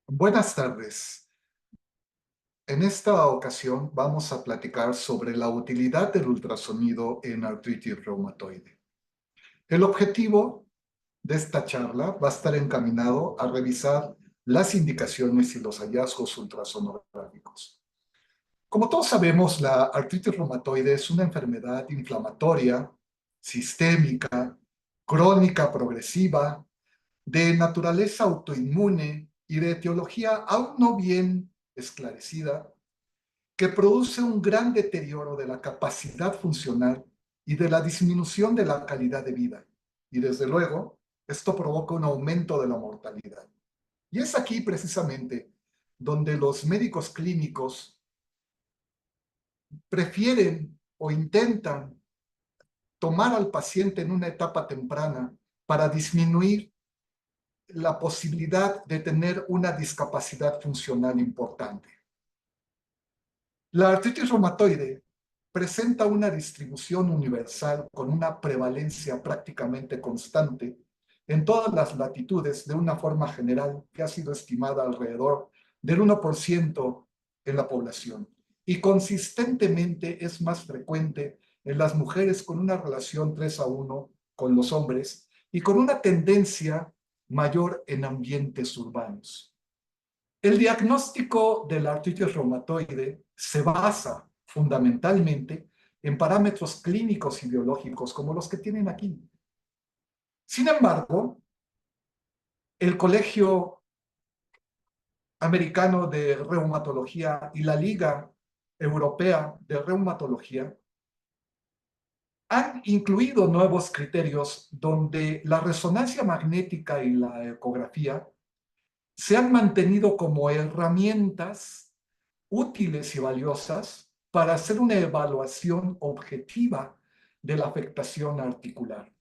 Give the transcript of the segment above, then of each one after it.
Buenas tardes. En esta ocasión vamos a platicar sobre la utilidad del ultrasonido en artritis reumatoide. El objetivo de esta charla va a estar encaminado a revisar las indicaciones y los hallazgos ultrasonográficos. Como todos sabemos, la artritis reumatoide es una enfermedad inflamatoria, sistémica, crónica progresiva, de naturaleza autoinmune y de etiología aún no bien esclarecida, que produce un gran deterioro de la capacidad funcional y de la disminución de la calidad de vida. Y desde luego, esto provoca un aumento de la mortalidad. Y es aquí precisamente donde los médicos clínicos prefieren o intentan tomar al paciente en una etapa temprana para disminuir la posibilidad de tener una discapacidad funcional importante. La artritis reumatoide presenta una distribución universal con una prevalencia prácticamente constante en todas las latitudes de una forma general que ha sido estimada alrededor del 1% en la población y consistentemente es más frecuente en las mujeres con una relación 3:1 con los hombres y con una tendencia mayor en ambientes urbanos. El diagnóstico de la artritis reumatoide se basa fundamentalmente en parámetros clínicos y biológicos como los que tienen aquí. Sin embargo, el Colegio Americano de Reumatología y la Liga Europea de Reumatología han incluido nuevos criterios donde la resonancia magnética y la ecografía se han mantenido como herramientas útiles y valiosas para hacer una evaluación objetiva de la afectación articular.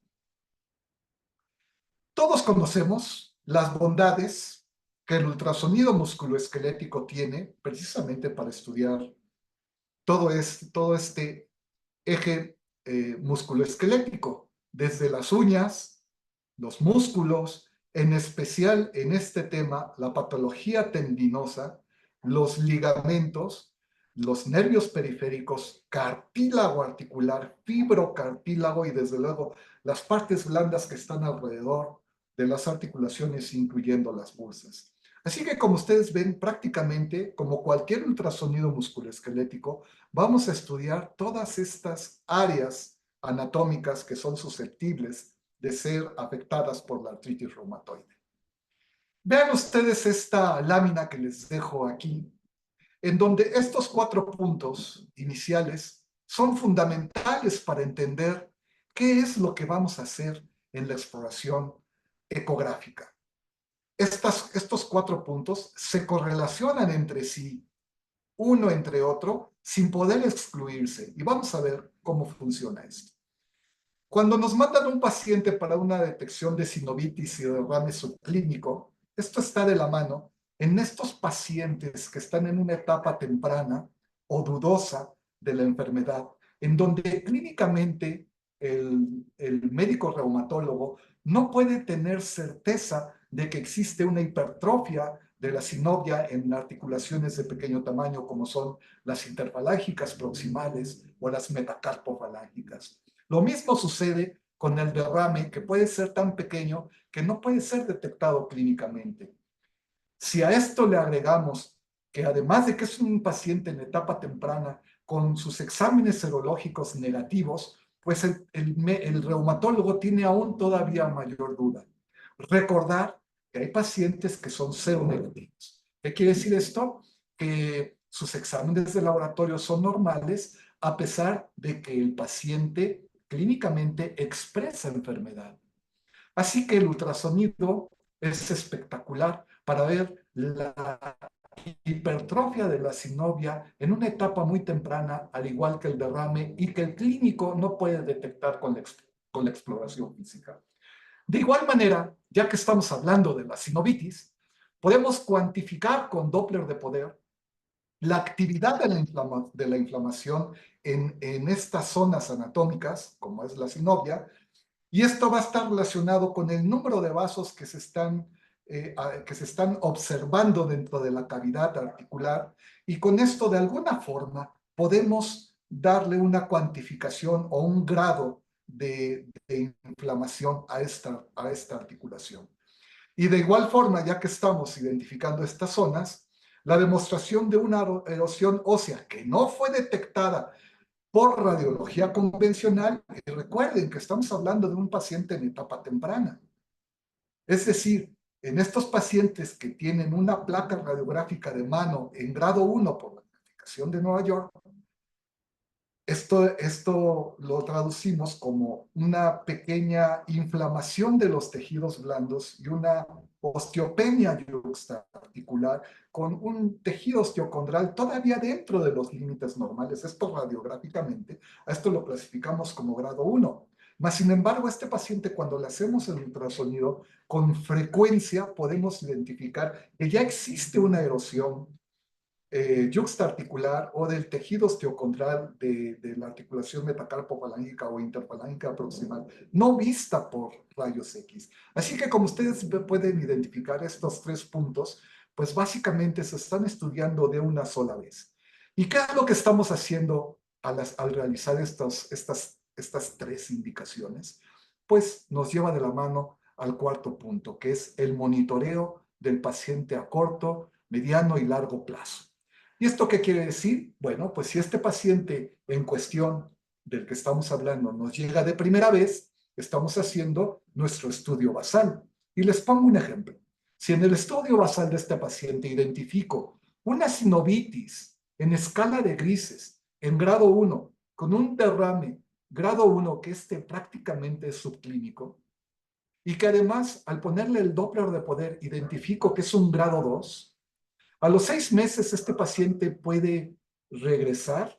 Todos conocemos las bondades que el ultrasonido musculoesquelético tiene precisamente para estudiar todo este eje musculoesquelético, desde las uñas, los músculos, en especial en este tema, la patología tendinosa, los ligamentos, los nervios periféricos, cartílago articular, fibrocartílago y desde luego las partes blandas que están alrededor de las articulaciones, incluyendo las bursas. Así que como ustedes ven, prácticamente como cualquier ultrasonido musculoesquelético, vamos a estudiar todas estas áreas anatómicas que son susceptibles de ser afectadas por la artritis reumatoide. Vean ustedes esta lámina que les dejo aquí, en donde estos 4 puntos iniciales son fundamentales para entender qué es lo que vamos a hacer en la exploración ecográfica. Estos 4 puntos se correlacionan entre sí, uno entre otro, sin poder excluirse. Y vamos a ver cómo funciona esto. Cuando nos mandan un paciente para una detección de sinovitis y derrame subclínico, esto está de la mano en estos pacientes que están en una etapa temprana o dudosa de la enfermedad, en donde clínicamente el médico reumatólogo no puede tener certeza de que existe una hipertrofia de la sinovia en articulaciones de pequeño tamaño, como son las interfalángicas proximales o las metacarpofalángicas. Lo mismo sucede con el derrame, que puede ser tan pequeño que no puede ser detectado clínicamente. Si a esto le agregamos que además de que es un paciente en etapa temprana con sus exámenes serológicos negativos, pues el reumatólogo tiene aún todavía mayor duda. Recordar que hay pacientes que son seronegativos. ¿Qué quiere decir esto? Que sus exámenes de laboratorio son normales a pesar de que el paciente clínicamente expresa enfermedad. Así que el ultrasonido es espectacular para ver la hipertrofia de la sinovia en una etapa muy temprana, al igual que el derrame, y que el clínico no puede detectar con la exploración física. De igual manera, ya que estamos hablando de la sinovitis, podemos cuantificar con Doppler de poder la actividad de la inflamación en estas zonas anatómicas, como es la sinovia, y esto va a estar relacionado con el número de vasos que se están que se están observando dentro de la cavidad articular, y con esto de alguna forma podemos darle una cuantificación o un grado de inflamación a esta articulación. Y de igual forma, ya que estamos identificando estas zonas, la demostración de una erosión ósea que no fue detectada por radiología convencional, y recuerden que estamos hablando de un paciente en etapa temprana. Es decir, en estos pacientes que tienen una placa radiográfica de mano en grado 1 por la clasificación de Nueva York, esto lo traducimos como una pequeña inflamación de los tejidos blandos y una osteopenia yuxtaarticular con un tejido osteocondral todavía dentro de los límites normales. Esto radiográficamente, a esto lo clasificamos como grado 1. Mas, sin embargo, este paciente, cuando le hacemos el ultrasonido, con frecuencia podemos identificar que ya existe una erosión yuxtaarticular o del tejido osteocondral de la articulación metacarpofalángica o interfalángica proximal, no vista por rayos X. Así que como ustedes pueden identificar estos tres puntos, pues básicamente se están estudiando de una sola vez. ¿Y qué es lo que estamos haciendo al realizar estas tres indicaciones? Pues nos lleva de la mano al cuarto punto, que es el monitoreo del paciente a corto, mediano y largo plazo. ¿Y esto qué quiere decir? Bueno, pues si este paciente en cuestión del que estamos hablando nos llega de primera vez, estamos haciendo nuestro estudio basal. Y les pongo un ejemplo. Si en el estudio basal de este paciente identifico una sinovitis en escala de grises en grado 1, con un derrame grado 1 que prácticamente es subclínico, y que además al ponerle el Doppler de poder identifico que es un grado 2, a los 6 meses, este paciente puede regresar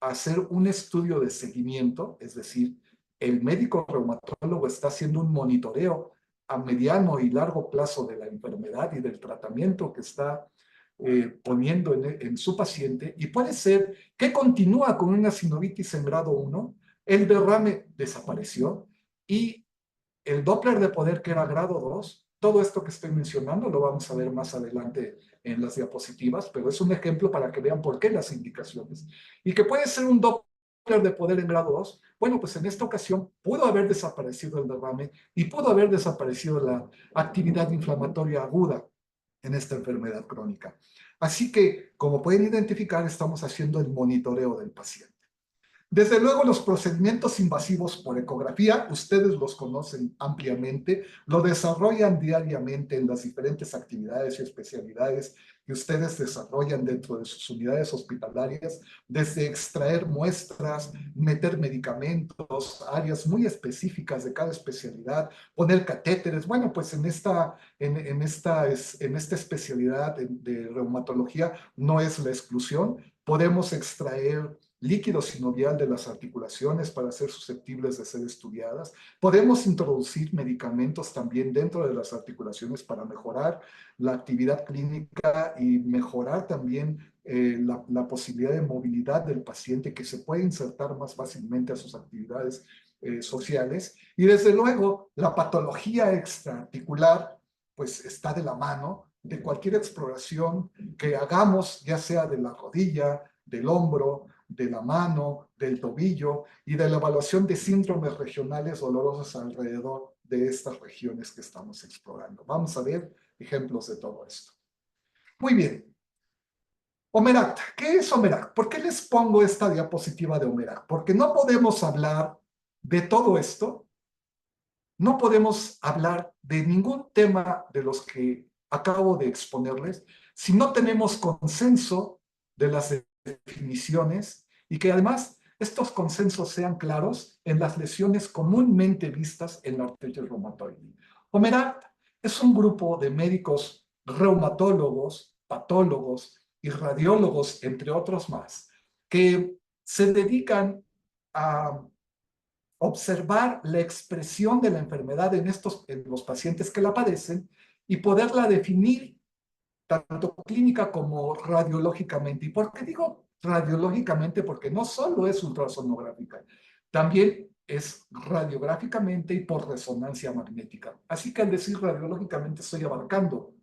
a hacer un estudio de seguimiento, es decir, el médico reumatólogo está haciendo un monitoreo a mediano y largo plazo de la enfermedad y del tratamiento que está poniendo en su paciente, y puede ser que continúa con una sinovitis en grado 1, el derrame desapareció y el Doppler de poder que era grado 2, todo esto que estoy mencionando lo vamos a ver más adelante en las diapositivas, pero es un ejemplo para que vean por qué las indicaciones. Y que puede ser un Doppler de poder en grado 2, bueno, pues en esta ocasión pudo haber desaparecido el derrame y pudo haber desaparecido la actividad inflamatoria aguda en esta enfermedad crónica. Así que, como pueden identificar, estamos haciendo el monitoreo del paciente. Desde luego, los procedimientos invasivos por ecografía, ustedes los conocen ampliamente, lo desarrollan diariamente en las diferentes actividades y especialidades que ustedes desarrollan dentro de sus unidades hospitalarias, desde extraer muestras, meter medicamentos, áreas muy específicas de cada especialidad, poner catéteres. Bueno, pues en esta especialidad de reumatología no es la exclusión. Podemos extraer líquido sinovial de las articulaciones para ser susceptibles de ser estudiadas. Podemos introducir medicamentos también dentro de las articulaciones para mejorar la actividad clínica y mejorar también la posibilidad de movilidad del paciente, que se puede insertar más fácilmente a sus actividades sociales. Y desde luego, la patología extraarticular pues está de la mano de cualquier exploración que hagamos, ya sea de la rodilla, del hombro, de la mano, del tobillo, y de la evaluación de síndromes regionales dolorosos alrededor de estas regiones que estamos explorando. Vamos a ver ejemplos de todo esto. Muy bien. Omeract. ¿Qué es Omeract? ¿Por qué les pongo esta diapositiva de Omeract? Porque no podemos hablar de todo esto, no podemos hablar de ningún tema de los que acabo de exponerles si no tenemos consenso de las definiciones, y que además estos consensos sean claros en las lesiones comúnmente vistas en la artritis reumatoide. Omeract es un grupo de médicos reumatólogos, patólogos y radiólogos, entre otros más, que se dedican a observar la expresión de la enfermedad en los pacientes que la padecen y poderla definir tanto clínica como radiológicamente. ¿Y por qué digo radiológicamente? Porque no solo es ultrasonográfica, también es radiográficamente y por resonancia magnética. Así que al decir radiológicamente estoy abarcando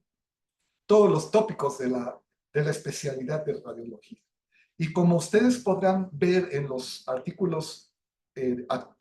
todos los tópicos de la especialidad de radiología. Y como ustedes podrán ver en los artículos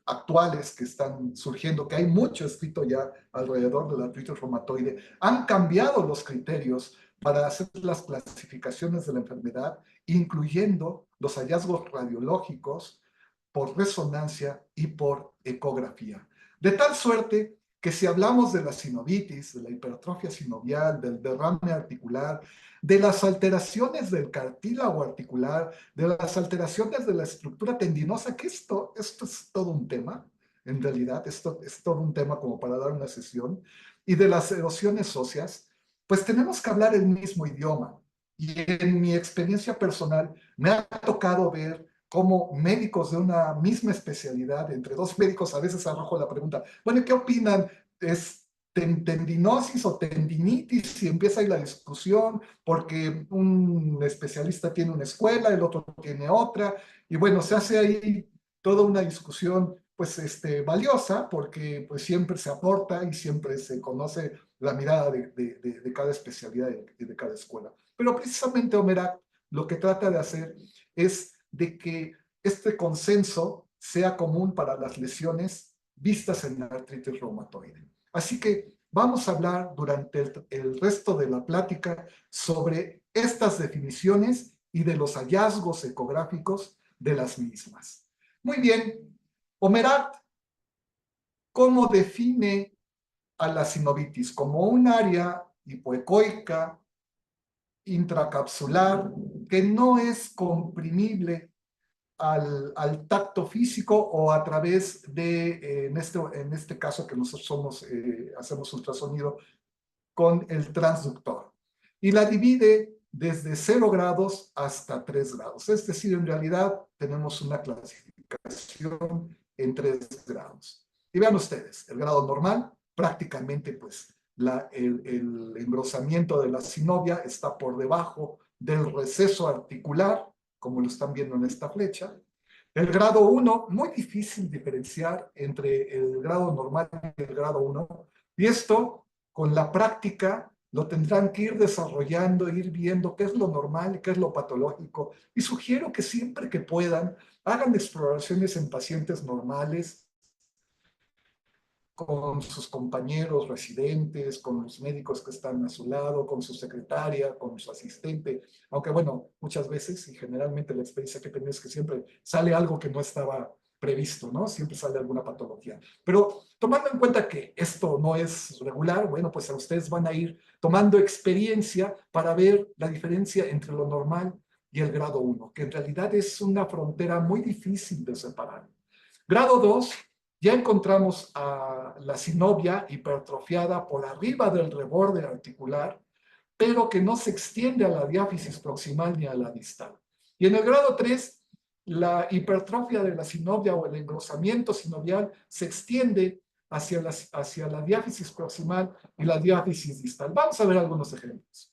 actuales que están surgiendo, que hay mucho escrito ya alrededor de la artritis reumatoide, han cambiado los criterios para hacer las clasificaciones de la enfermedad, incluyendo los hallazgos radiológicos por resonancia y por ecografía. De tal suerte que si hablamos de la sinovitis, de la hipertrofia sinovial, del derrame articular, de las alteraciones del cartílago articular, de las alteraciones de la estructura tendinosa, que esto es todo un tema, en realidad, esto es todo un tema como para dar una sesión, y de las erosiones óseas, pues tenemos que hablar el mismo idioma. Y en mi experiencia personal me ha tocado ver cómo médicos de una misma especialidad, entre dos médicos a veces arrojo la pregunta, bueno, ¿qué opinan? ¿Es tendinosis o tendinitis? Y empieza ahí la discusión porque un especialista tiene una escuela, el otro tiene otra, y bueno, se hace ahí toda una discusión pues valiosa porque pues siempre se aporta y siempre se conoce la mirada de cada especialidad y de cada escuela. Pero precisamente Omerac lo que trata de hacer es de que este consenso sea común para las lesiones vistas en la artritis reumatoide. Así que vamos a hablar durante el resto de la plática sobre estas definiciones y de los hallazgos ecográficos de las mismas. Muy bien, Omerat, ¿cómo define a la sinovitis? Como un área hipoecoica intracapsular que no es comprimible al tacto físico o a través de, en este caso que nosotros hacemos ultrasonido, con el transductor. Y la divide desde 0 grados hasta 3 grados. Es decir, en realidad tenemos una clasificación en 3 grados. Y vean ustedes, el grado normal, prácticamente pues el engrosamiento de la sinovia está por debajo del receso articular, como lo están viendo en esta flecha. El grado 1, muy difícil diferenciar entre el grado normal y el grado 1. Y esto, con la práctica, lo tendrán que ir desarrollando, ir viendo qué es lo normal y qué es lo patológico. Y sugiero que siempre que puedan, hagan exploraciones en pacientes normales, con sus compañeros residentes, con los médicos que están a su lado, con su secretaria, con su asistente, aunque bueno, muchas veces y generalmente la experiencia que tengo es que siempre sale algo que no estaba previsto, ¿no? Siempre sale alguna patología. Pero tomando en cuenta que esto no es regular, bueno, pues a ustedes van a ir tomando experiencia para ver la diferencia entre lo normal y el grado 1, que en realidad es una frontera muy difícil de separar. Grado 2, ya encontramos a la sinovia hipertrofiada por arriba del reborde articular, pero que no se extiende a la diáfisis proximal ni a la distal. Y en el grado 3, la hipertrofia de la sinovia o el engrosamiento sinovial se extiende hacia la diáfisis proximal y la diáfisis distal. Vamos a ver algunos ejemplos.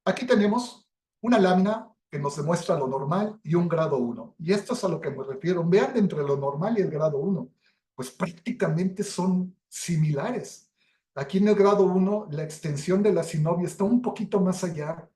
Aquí tenemos una lámina que nos demuestra lo normal y un grado 1. Y esto es a lo que me refiero. Vean entre lo normal y el grado 1. Pues prácticamente son similares. Aquí en el grado 1, la extensión de la sinovia está un poquito más allá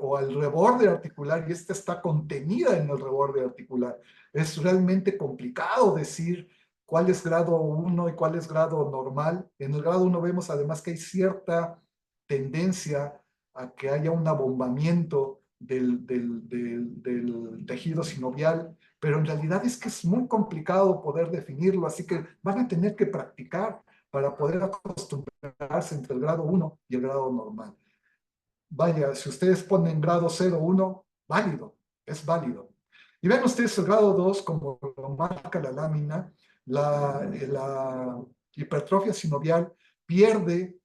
o al reborde articular y esta está contenida en el reborde articular. Es realmente complicado decir cuál es grado 1 y cuál es grado normal. En el grado 1 vemos además que hay cierta tendencia a que haya un abombamiento del tejido sinovial, pero en realidad es que es muy complicado poder definirlo, así que van a tener que practicar para poder acostumbrarse entre el grado 1 y el grado normal. Vaya, si ustedes ponen grado 0, 1, válido, es válido. Y vean ustedes el grado 2, como lo marca la lámina, la hipertrofia sinovial pierde,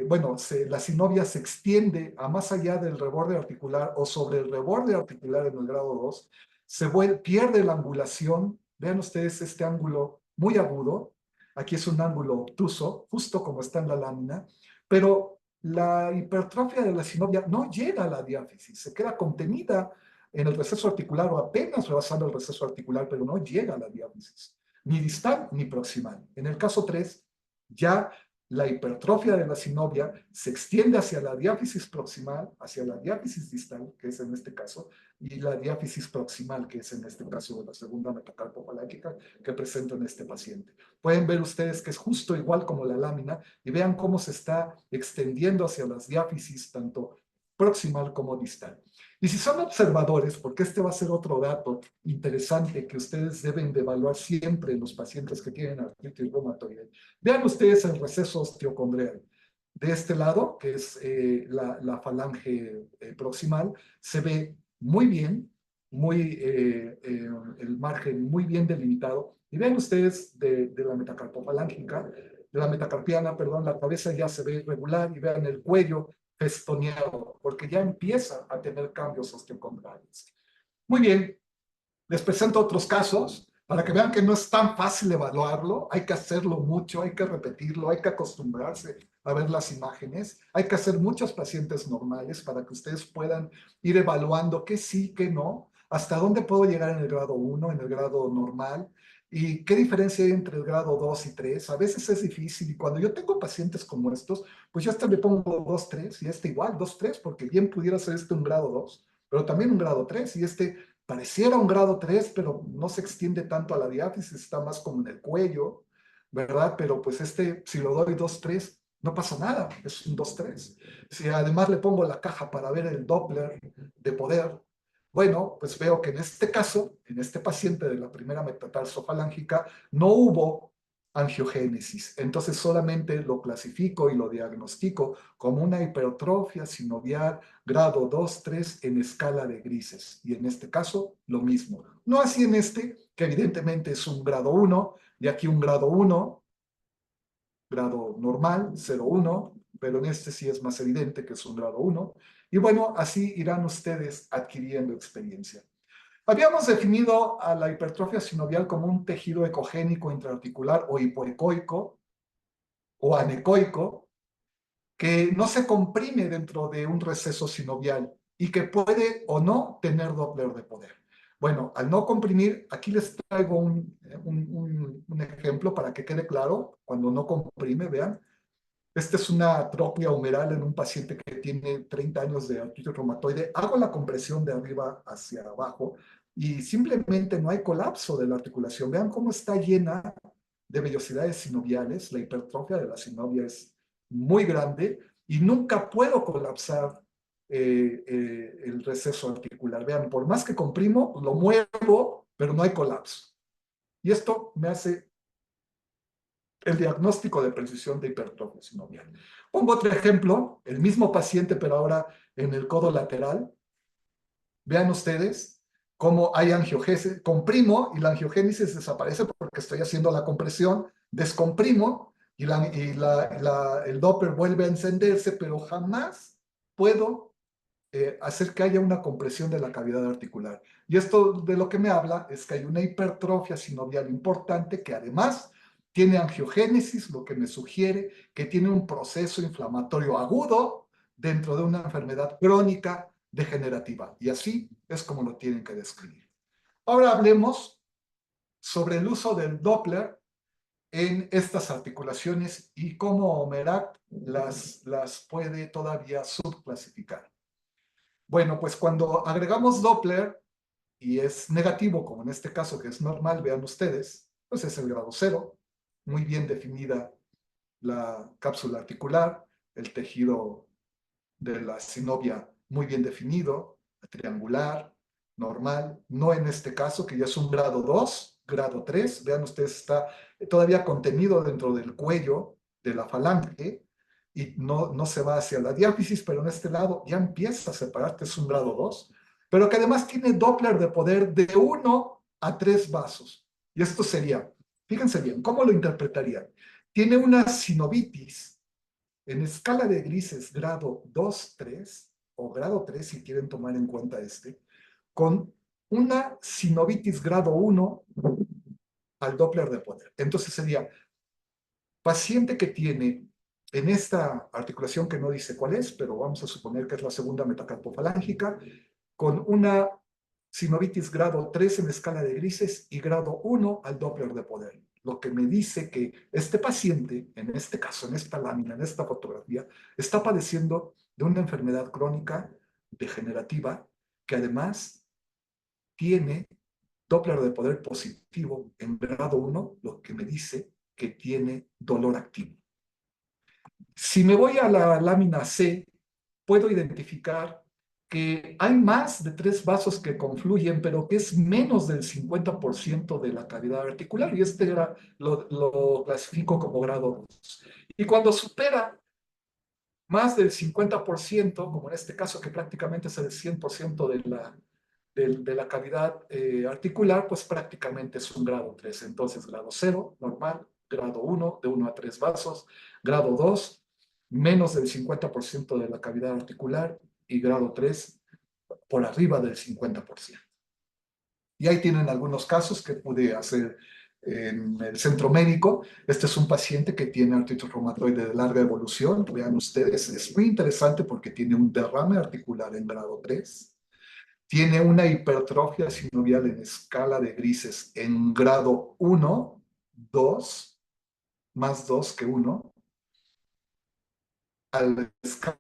bueno, la sinovia se extiende a más allá del reborde articular o sobre el reborde articular en el grado 2, pierde la angulación. Vean ustedes este ángulo muy agudo, aquí es un ángulo obtuso, justo como está en la lámina, pero la hipertrofia de la sinovia no llega a la diáfisis, se queda contenida en el receso articular o apenas rebasando el receso articular, pero no llega a la diáfisis, ni distal ni proximal. En el caso 3, ya la hipertrofia de la sinovia se extiende hacia la diáfisis proximal, hacia la diáfisis distal, que es en este caso, y la diáfisis proximal, que es en este caso de la segunda metacarpofalángica que presento en este paciente. Pueden ver ustedes que es justo igual como la lámina y vean cómo se está extendiendo hacia las diáfisis, tanto proximal como distal. Y si son observadores, porque este va a ser otro dato interesante que ustedes deben de evaluar siempre en los pacientes que tienen artritis reumatoide, vean ustedes el receso osteocondrial. De este lado, que es la falange proximal, se ve muy bien, el margen muy bien delimitado. Y vean ustedes de la metacarpofalángica, de la metacarpiana, perdón, la cabeza ya se ve irregular y vean el cuello festoneado, porque ya empieza a tener cambios osteocondrales. Muy bien, les presento otros casos para que vean que no es tan fácil evaluarlo, hay que hacerlo mucho, hay que repetirlo, hay que acostumbrarse a ver las imágenes, hay que hacer muchos pacientes normales para que ustedes puedan ir evaluando qué sí, qué no, hasta dónde puedo llegar en el grado 1, en el grado normal, y qué diferencia hay entre el grado 2 y 3. A veces es difícil y cuando yo tengo pacientes como estos, pues yo hasta le pongo 2, 3 y este igual, 2, 3, porque bien pudiera ser este un grado 2, pero también un grado 3 y este pareciera un grado 3, pero no se extiende tanto a la diáfisis, está más como en el cuello, ¿verdad? Pero pues este, si lo doy 2, 3, no pasa nada, es un 2, 3. Si además le pongo la caja para ver el Doppler de poder, bueno, pues veo que en este caso, en este paciente de la primera metatarsofalángica, no hubo angiogénesis. Entonces solamente lo clasifico y lo diagnostico como una hipertrofia sinovial grado 2, 3 en escala de grises. Y en este caso, lo mismo. No así en este, que evidentemente es un grado 1, y aquí un grado 1, grado normal, 0,1, pero en este sí es más evidente que es un grado 1. Y bueno, así irán ustedes adquiriendo experiencia. Habíamos definido a la hipertrofia sinovial como un tejido ecogénico intraarticular o hipoecoico o anecoico que no se comprime dentro de un receso sinovial y que puede o no tener Doppler de poder. Bueno, al no comprimir, aquí les traigo un ejemplo para que quede claro, cuando no comprime, vean, esta es una atropia humeral en un paciente que tiene 30 años de artritis reumatoide. Hago la compresión de arriba hacia abajo y simplemente no hay colapso de la articulación. Vean cómo está llena de vellosidades sinoviales. La hipertrofia de la sinovia es muy grande y nunca puedo colapsar el receso articular. Vean, por más que comprimo, lo muevo, pero no hay colapso. Y esto me hace el diagnóstico de precisión de hipertrofia sinovial. Pongo otro ejemplo, el mismo paciente, pero ahora en el codo lateral. Vean ustedes cómo hay angiogénesis, comprimo y la angiogénesis desaparece porque estoy haciendo la compresión, descomprimo y el Doppler vuelve a encenderse, pero jamás puedo hacer que haya una compresión de la cavidad articular. Y esto de lo que me habla es que hay una hipertrofia sinovial importante que además tiene angiogénesis, lo que me sugiere que tiene un proceso inflamatorio agudo dentro de una enfermedad crónica degenerativa. Y así es como lo tienen que describir. Ahora hablemos sobre el uso del Doppler en estas articulaciones y cómo Merak las puede todavía subclasificar. Bueno, pues cuando agregamos Doppler y es negativo, como en este caso que es normal, vean ustedes, pues es el grado 0, muy bien definida la cápsula articular, el tejido de la sinovia muy bien definido, triangular, normal, no en este caso que ya es un grado 2, grado 3, vean ustedes está todavía contenido dentro del cuello de la falange, y no se va hacia la diáfisis, pero en este lado ya empieza a separarte, es un grado 2, pero que además tiene Doppler de poder de 1 a 3 vasos. Y esto sería, fíjense bien, ¿cómo lo interpretarían? Tiene una sinovitis en escala de grises grado 2, 3, o grado 3 si quieren tomar en cuenta con una sinovitis grado 1 al Doppler de poder. Entonces sería paciente que tiene en esta articulación que no dice cuál es, pero vamos a suponer que es la segunda metacarpofalángica, con una sinovitis grado 3 en escala de grises y grado 1 al Doppler de poder. Lo que me dice que este paciente, en este caso, en esta lámina, en esta fotografía, está padeciendo de una enfermedad crónica degenerativa que además tiene Doppler de poder positivo en grado 1, lo que me dice que tiene dolor activo. Si me voy a la lámina C, puedo identificar que hay más de 3 vasos que confluyen, pero que es menos del 50% de la cavidad articular, y lo clasifico como grado 2. Y cuando supera más del 50%, como en este caso que prácticamente es el 100% de la cavidad articular, pues prácticamente es un grado 3. Entonces, grado 0, normal; grado 1, de 1 a 3 vasos; grado 2, menos del 50% de la cavidad articular; y grado 3, por arriba del 50%. Y ahí tienen algunos casos que pude hacer en el centro médico. Este es un paciente que tiene artritis reumatoide de larga evolución. Vean ustedes, es muy interesante porque tiene un derrame articular en grado 3. Tiene una hipertrofia sinovial en escala de grises en grado 1, 2, más 2 que 1, a la escala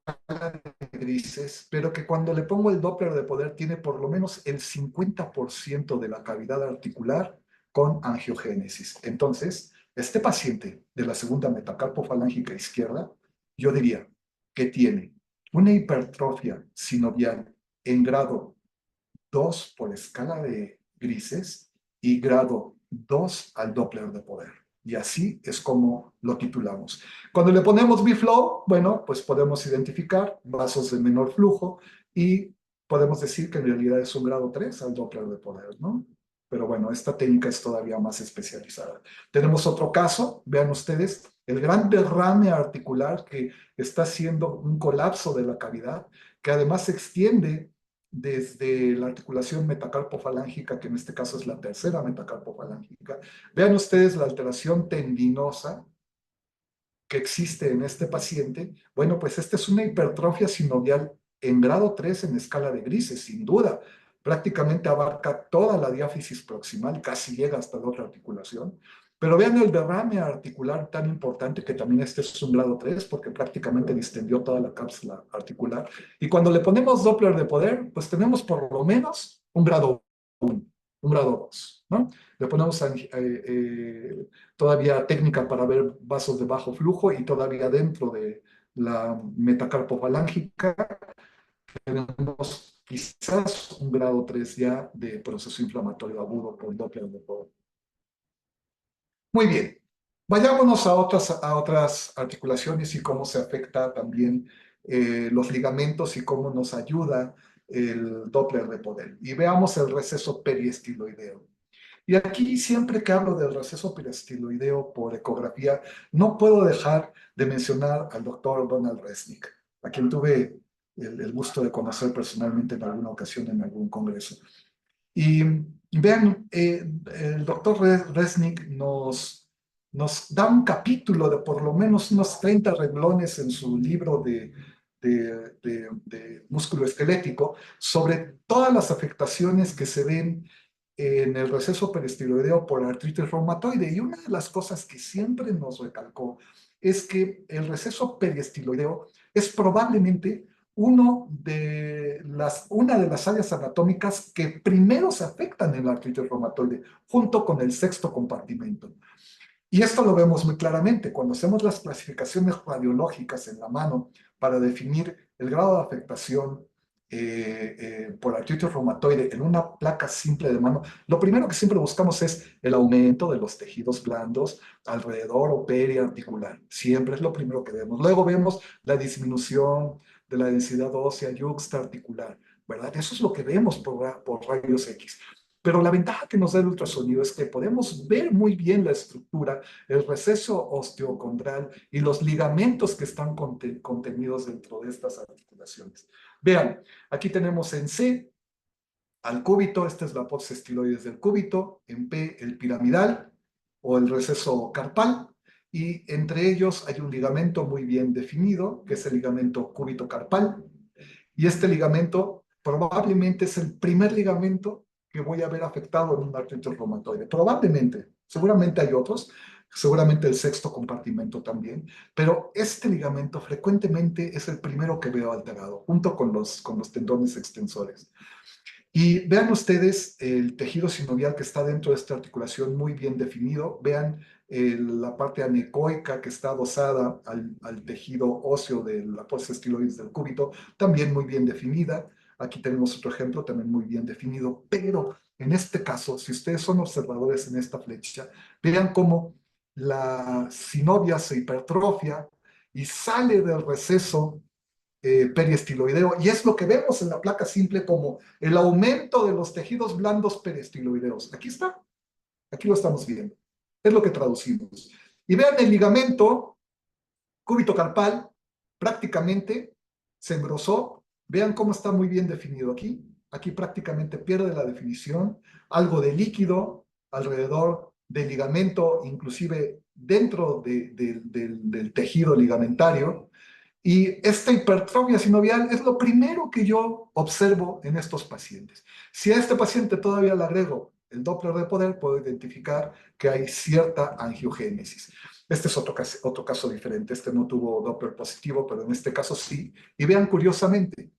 de grises, pero que cuando le pongo el Doppler de poder tiene por lo menos el 50% de la cavidad articular con angiogénesis. Entonces, este paciente de la segunda metacarpofalángica izquierda, yo diría que tiene una hipertrofia sinovial en grado 2 por escala de grises y grado 2 al Doppler de poder. Y así es como lo titulamos. Cuando le ponemos B-Flow, bueno, pues podemos identificar vasos de menor flujo y podemos decir que en realidad es un grado 3 al Doppler de poder, ¿no? Pero bueno, esta técnica es todavía más especializada. Tenemos otro caso, vean ustedes, el gran derrame articular que está haciendo un colapso de la cavidad, que además se extiende desde la articulación metacarpofalángica, que en este caso es la tercera metacarpofalángica. Vean ustedes la alteración tendinosa que existe en este paciente. Bueno, pues esta es una hipertrofia sinovial en grado 3 en escala de grises, sin duda. Prácticamente abarca toda la diáfisis proximal, casi llega hasta la otra articulación. Pero vean el derrame articular tan importante, que también este es un grado 3 porque prácticamente distendió toda la cápsula articular. Y cuando le ponemos Doppler de poder, pues tenemos por lo menos un grado 1, un grado 2, ¿no? Le ponemos todavía técnica para ver vasos de bajo flujo, y todavía dentro de la metacarpofalángica tenemos quizás un grado 3 ya de proceso inflamatorio agudo por Doppler de poder. Muy bien, vayámonos a otras articulaciones y cómo se afecta también los ligamentos y cómo nos ayuda el Doppler de poder. Y veamos el receso periestiloideo. Y aquí, siempre que hablo del receso periestiloideo por ecografía, no puedo dejar de mencionar al doctor Donald Resnick, a quien tuve el gusto de conocer personalmente en alguna ocasión en algún congreso. Y vean, el doctor Resnick nos da un capítulo de por lo menos unos 30 renglones en su libro de músculo esquelético sobre todas las afectaciones que se ven en el receso peristiloideo por artritis reumatoide. Y una de las cosas que siempre nos recalcó es que el receso peristiloideo es probablemente una de las áreas anatómicas que primero se afectan en la artritis reumatoide, junto con el sexto compartimento. Y esto lo vemos muy claramente cuando hacemos las clasificaciones radiológicas en la mano para definir el grado de afectación por artritis reumatoide en una placa simple de mano. Lo primero que siempre buscamos es el aumento de los tejidos blandos alrededor o periarticular. Siempre es lo primero que vemos. Luego vemos la disminución de la densidad ósea yuxtaarticular, ¿verdad? Eso es lo que vemos por rayos X. Pero la ventaja que nos da el ultrasonido es que podemos ver muy bien la estructura, el receso osteocondral y los ligamentos que están contenidos dentro de estas articulaciones. Vean, aquí tenemos en C al cúbito, esta es la apófisis estiloides del cúbito; en P el piramidal o el receso carpal, y entre ellos hay un ligamento muy bien definido, que es el ligamento cúbito carpal, y este ligamento probablemente es el primer ligamento que voy a ver afectado en un artritis reumatoide. Probablemente, seguramente hay otros, seguramente el sexto compartimento también, pero este ligamento frecuentemente es el primero que veo alterado, junto con los tendones extensores. Y vean ustedes el tejido sinovial que está dentro de esta articulación muy bien definido. Vean la parte anecoica que está adosada al tejido óseo de la fosa estiloides del cúbito, también muy bien definida. Aquí tenemos otro ejemplo también muy bien definido, pero en este caso, si ustedes son observadores en esta flecha, vean cómo la sinovia se hipertrofia y sale del receso periestiloideo, y es lo que vemos en la placa simple como el aumento de los tejidos blandos periestiloideos. Aquí está, aquí lo estamos viendo. Es lo que traducimos. Y vean el ligamento cúbito carpal, prácticamente se engrosó. Vean cómo está muy bien definido aquí. Aquí prácticamente pierde la definición. Algo de líquido alrededor del ligamento, inclusive dentro del tejido ligamentario. Y esta hipertrofia sinovial es lo primero que yo observo en estos pacientes. Si a este paciente todavía le agrego el Doppler de poder, puedo identificar que hay cierta angiogénesis. Este es otro caso diferente. Este no tuvo Doppler positivo, pero en este caso sí. Y vean curiosamente,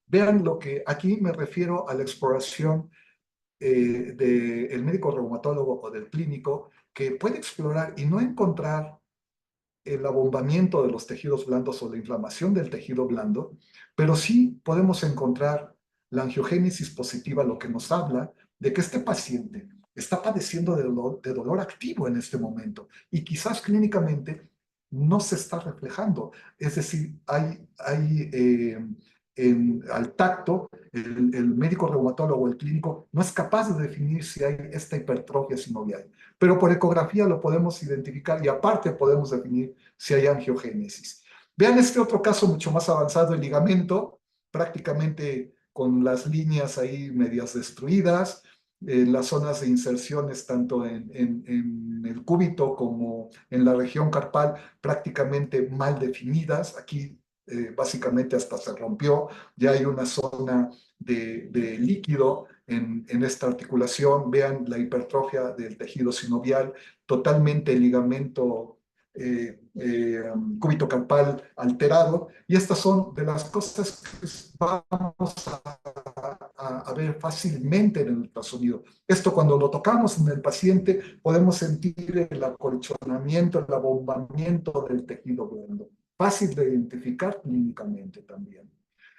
vean lo que aquí me refiero a la exploración del médico reumatólogo o del clínico, que puede explorar y no encontrar el abombamiento de los tejidos blandos o la inflamación del tejido blando, pero sí podemos encontrar la angiogénesis positiva, lo que nos habla de que este paciente está padeciendo de dolor activo en este momento y quizás clínicamente no se está reflejando. Es decir, al tacto, el médico reumatólogo, el clínico, no es capaz de definir si hay esta hipertrofia sinovial, pero por ecografía lo podemos identificar y aparte podemos definir si hay angiogénesis. Vean este otro caso mucho más avanzado, el ligamento, prácticamente con las líneas ahí medias destruidas, las zonas de inserciones tanto en el cúbito como en la región carpal prácticamente mal definidas. Aquí básicamente hasta se rompió, ya hay una zona de líquido en esta articulación. Vean la hipertrofia del tejido sinovial, totalmente el ligamento cúbito carpal alterado, y estas son de las cosas que vamos a ver fácilmente en el ultrasonido. Esto cuando lo tocamos en el paciente podemos sentir el acolchonamiento, el abombamiento del tejido blando, fácil de identificar clínicamente también.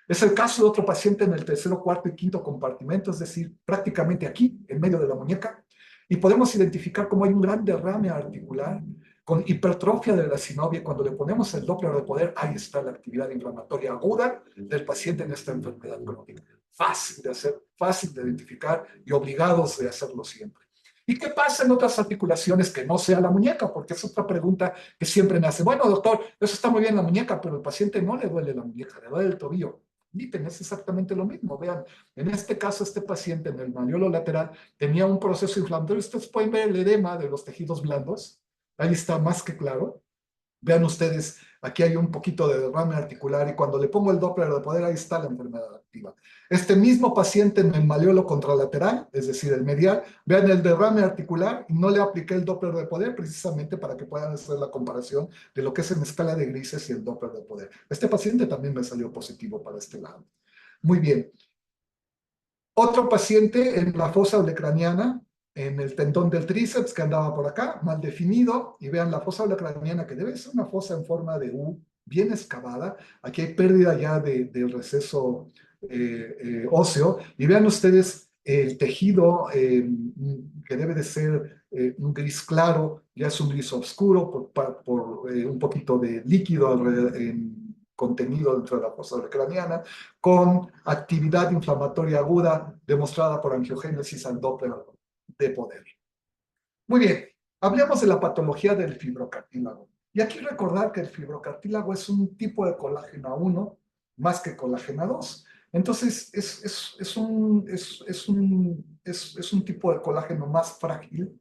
Es el caso de otro paciente en el tercero, cuarto y quinto compartimento, es decir, prácticamente aquí, en medio de la muñeca, y podemos identificar cómo hay un gran derrame articular con hipertrofia de la sinovia. Cuando le ponemos el Doppler de poder, ahí está la actividad inflamatoria aguda del paciente en esta enfermedad crónica. Fácil de hacer, fácil de identificar y obligados de hacerlo siempre. ¿Y qué pasa en otras articulaciones que no sea la muñeca? Porque es otra pregunta que siempre me hace. Bueno, doctor, eso está muy bien la muñeca, pero al paciente no le duele la muñeca, le duele el tobillo. Dicen, es exactamente lo mismo. Vean, en este caso, este paciente en el malleolo lateral tenía un proceso inflamatorio. Ustedes pueden ver el edema de los tejidos blandos. Ahí está más que claro. Vean ustedes, aquí hay un poquito de derrame articular y cuando le pongo el Doppler de poder, ahí está la enfermedad activa. Este mismo paciente en el malleolo contralateral, es decir, el medial, vean el derrame articular y no le apliqué el Doppler de poder precisamente para que puedan hacer la comparación de lo que es en escala de grises y el Doppler de poder. Este paciente también me salió positivo para este lado. Muy bien. Otro paciente en la fosa olecraniana, en el tendón del tríceps que andaba por acá, mal definido, y vean la fosa olecraniana que debe ser una fosa en forma de U, bien excavada. Aquí hay pérdida ya del receso óseo, y vean ustedes el tejido que debe de ser un gris claro, ya es un gris oscuro por un poquito de líquido alrededor, contenido dentro de la fosa craneana, con actividad inflamatoria aguda demostrada por angiogénesis al Doppler de poder. Muy bien, hablemos de la patología del fibrocartílago. Y aquí recordar que el fibrocartílago es un tipo de colágeno A1 más que colágeno A2. Entonces, es un tipo de colágeno más frágil,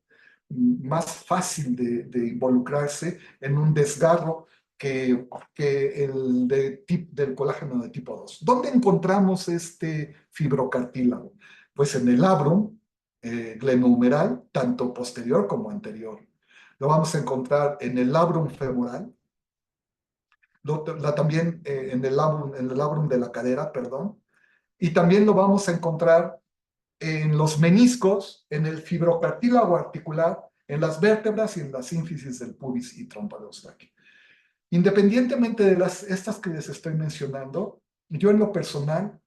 más fácil de involucrarse en un desgarro que el del colágeno de tipo 2. ¿Dónde encontramos este fibrocartílago? Pues en el labrum glenohumeral, tanto posterior como anterior. Lo vamos a encontrar en el labrum femoral, también en el labrum de la cadera, perdón, y también lo vamos a encontrar en los meniscos, en el fibrocartílago articular, en las vértebras y en la sínfisis del pubis y trompa de Eustachio. Independientemente de estas que les estoy mencionando, yo en lo personal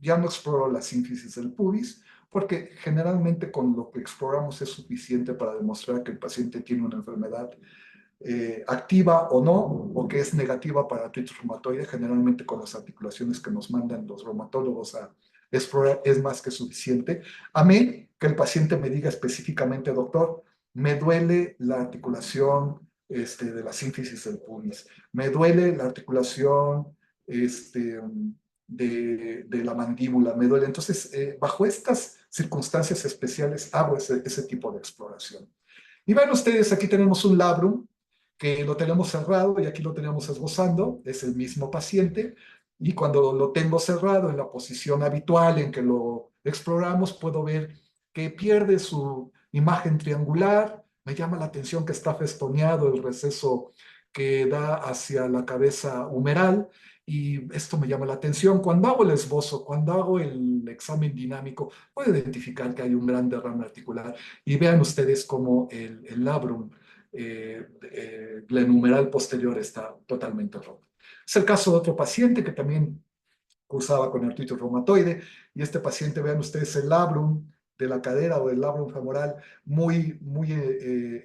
ya no exploro la sínfisis del pubis, porque generalmente con lo que exploramos es suficiente para demostrar que el paciente tiene una enfermedad activa o no, o que es negativa para artritis reumatoide. Generalmente con las articulaciones que nos mandan los reumatólogos a explorar es más que suficiente. A mí, que el paciente me diga específicamente, doctor, me duele la articulación de la sínfisis del pubis, me duele la articulación de la mandíbula, me duele. Entonces, bajo estas circunstancias especiales hago ese tipo de exploración. Y ven ustedes, aquí tenemos un labrum que lo tenemos cerrado y aquí lo tenemos esbozando, es el mismo paciente, y cuando lo tengo cerrado en la posición habitual en que lo exploramos, puedo ver que pierde su imagen triangular. Me llama la atención que está festoneado el receso que da hacia la cabeza humeral, y esto me llama la atención. Cuando hago el esbozo, cuando hago el examen dinámico, puedo identificar que hay un gran derrame articular, y vean ustedes cómo el labrum glenohumeral posterior está totalmente roto. Es el caso de otro paciente que también cursaba con artritis reumatoide, y este paciente, vean ustedes el labrum de la cadera o del labrum femoral muy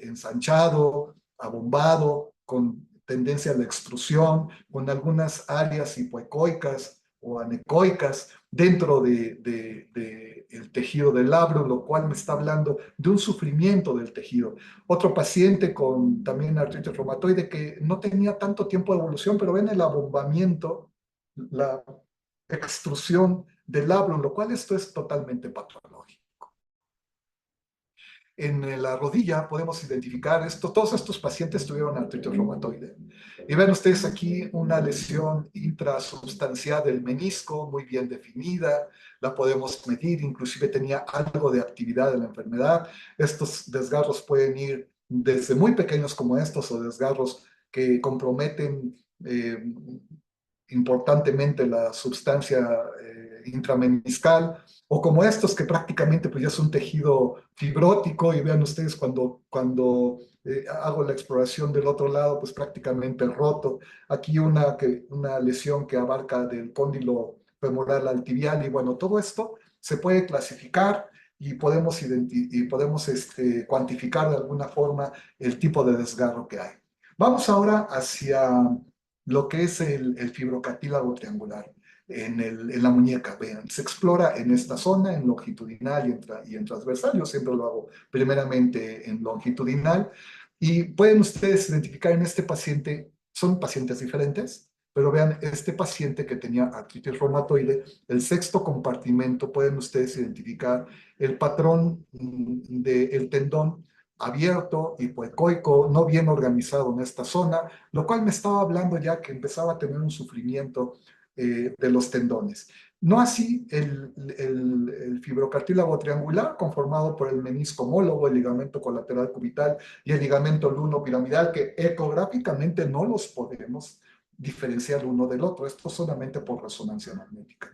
ensanchado, abombado, con tendencia a la extrusión, con algunas áreas hipoecoicas o anecoicas dentro el tejido del labrum, lo cual me está hablando de un sufrimiento del tejido. Otro paciente con también artritis reumatoide que no tenía tanto tiempo de evolución, pero ven el abombamiento, la extrusión del labrum, lo cual esto es totalmente patológico. En la rodilla podemos identificar esto. Todos estos pacientes tuvieron artritis reumatoide. Y ven ustedes aquí una lesión intrasubstancial del menisco muy bien definida. La podemos medir, inclusive tenía algo de actividad de la enfermedad. Estos desgarros pueden ir desde muy pequeños como estos o desgarros que comprometen importantemente la sustancia intrameniscal, o como estos que prácticamente pues ya es un tejido fibrótico, y vean ustedes cuando hago la exploración del otro lado, pues prácticamente roto. Aquí una lesión que abarca del cóndilo femoral al tibial, y bueno, todo esto se puede clasificar y podemos cuantificar de alguna forma el tipo de desgarro que hay. Vamos ahora hacia lo que es el fibrocartílago triangular en la muñeca. Vean, se explora en esta zona, en longitudinal y en transversal. Yo siempre lo hago primeramente en longitudinal. Y pueden ustedes identificar en este paciente, son pacientes diferentes, pero vean, este paciente que tenía artritis reumatoide, el sexto compartimento, pueden ustedes identificar el patrón del tendón abierto, hipoecoico, no bien organizado en esta zona, lo cual me estaba hablando ya que empezaba a tener un sufrimiento de los tendones. No así el fibrocartílago triangular, conformado por el menisco homólogo, el ligamento colateral cubital y el ligamento luno-piramidal, que ecográficamente no los podemos diferenciar uno del otro, esto solamente por resonancia magnética.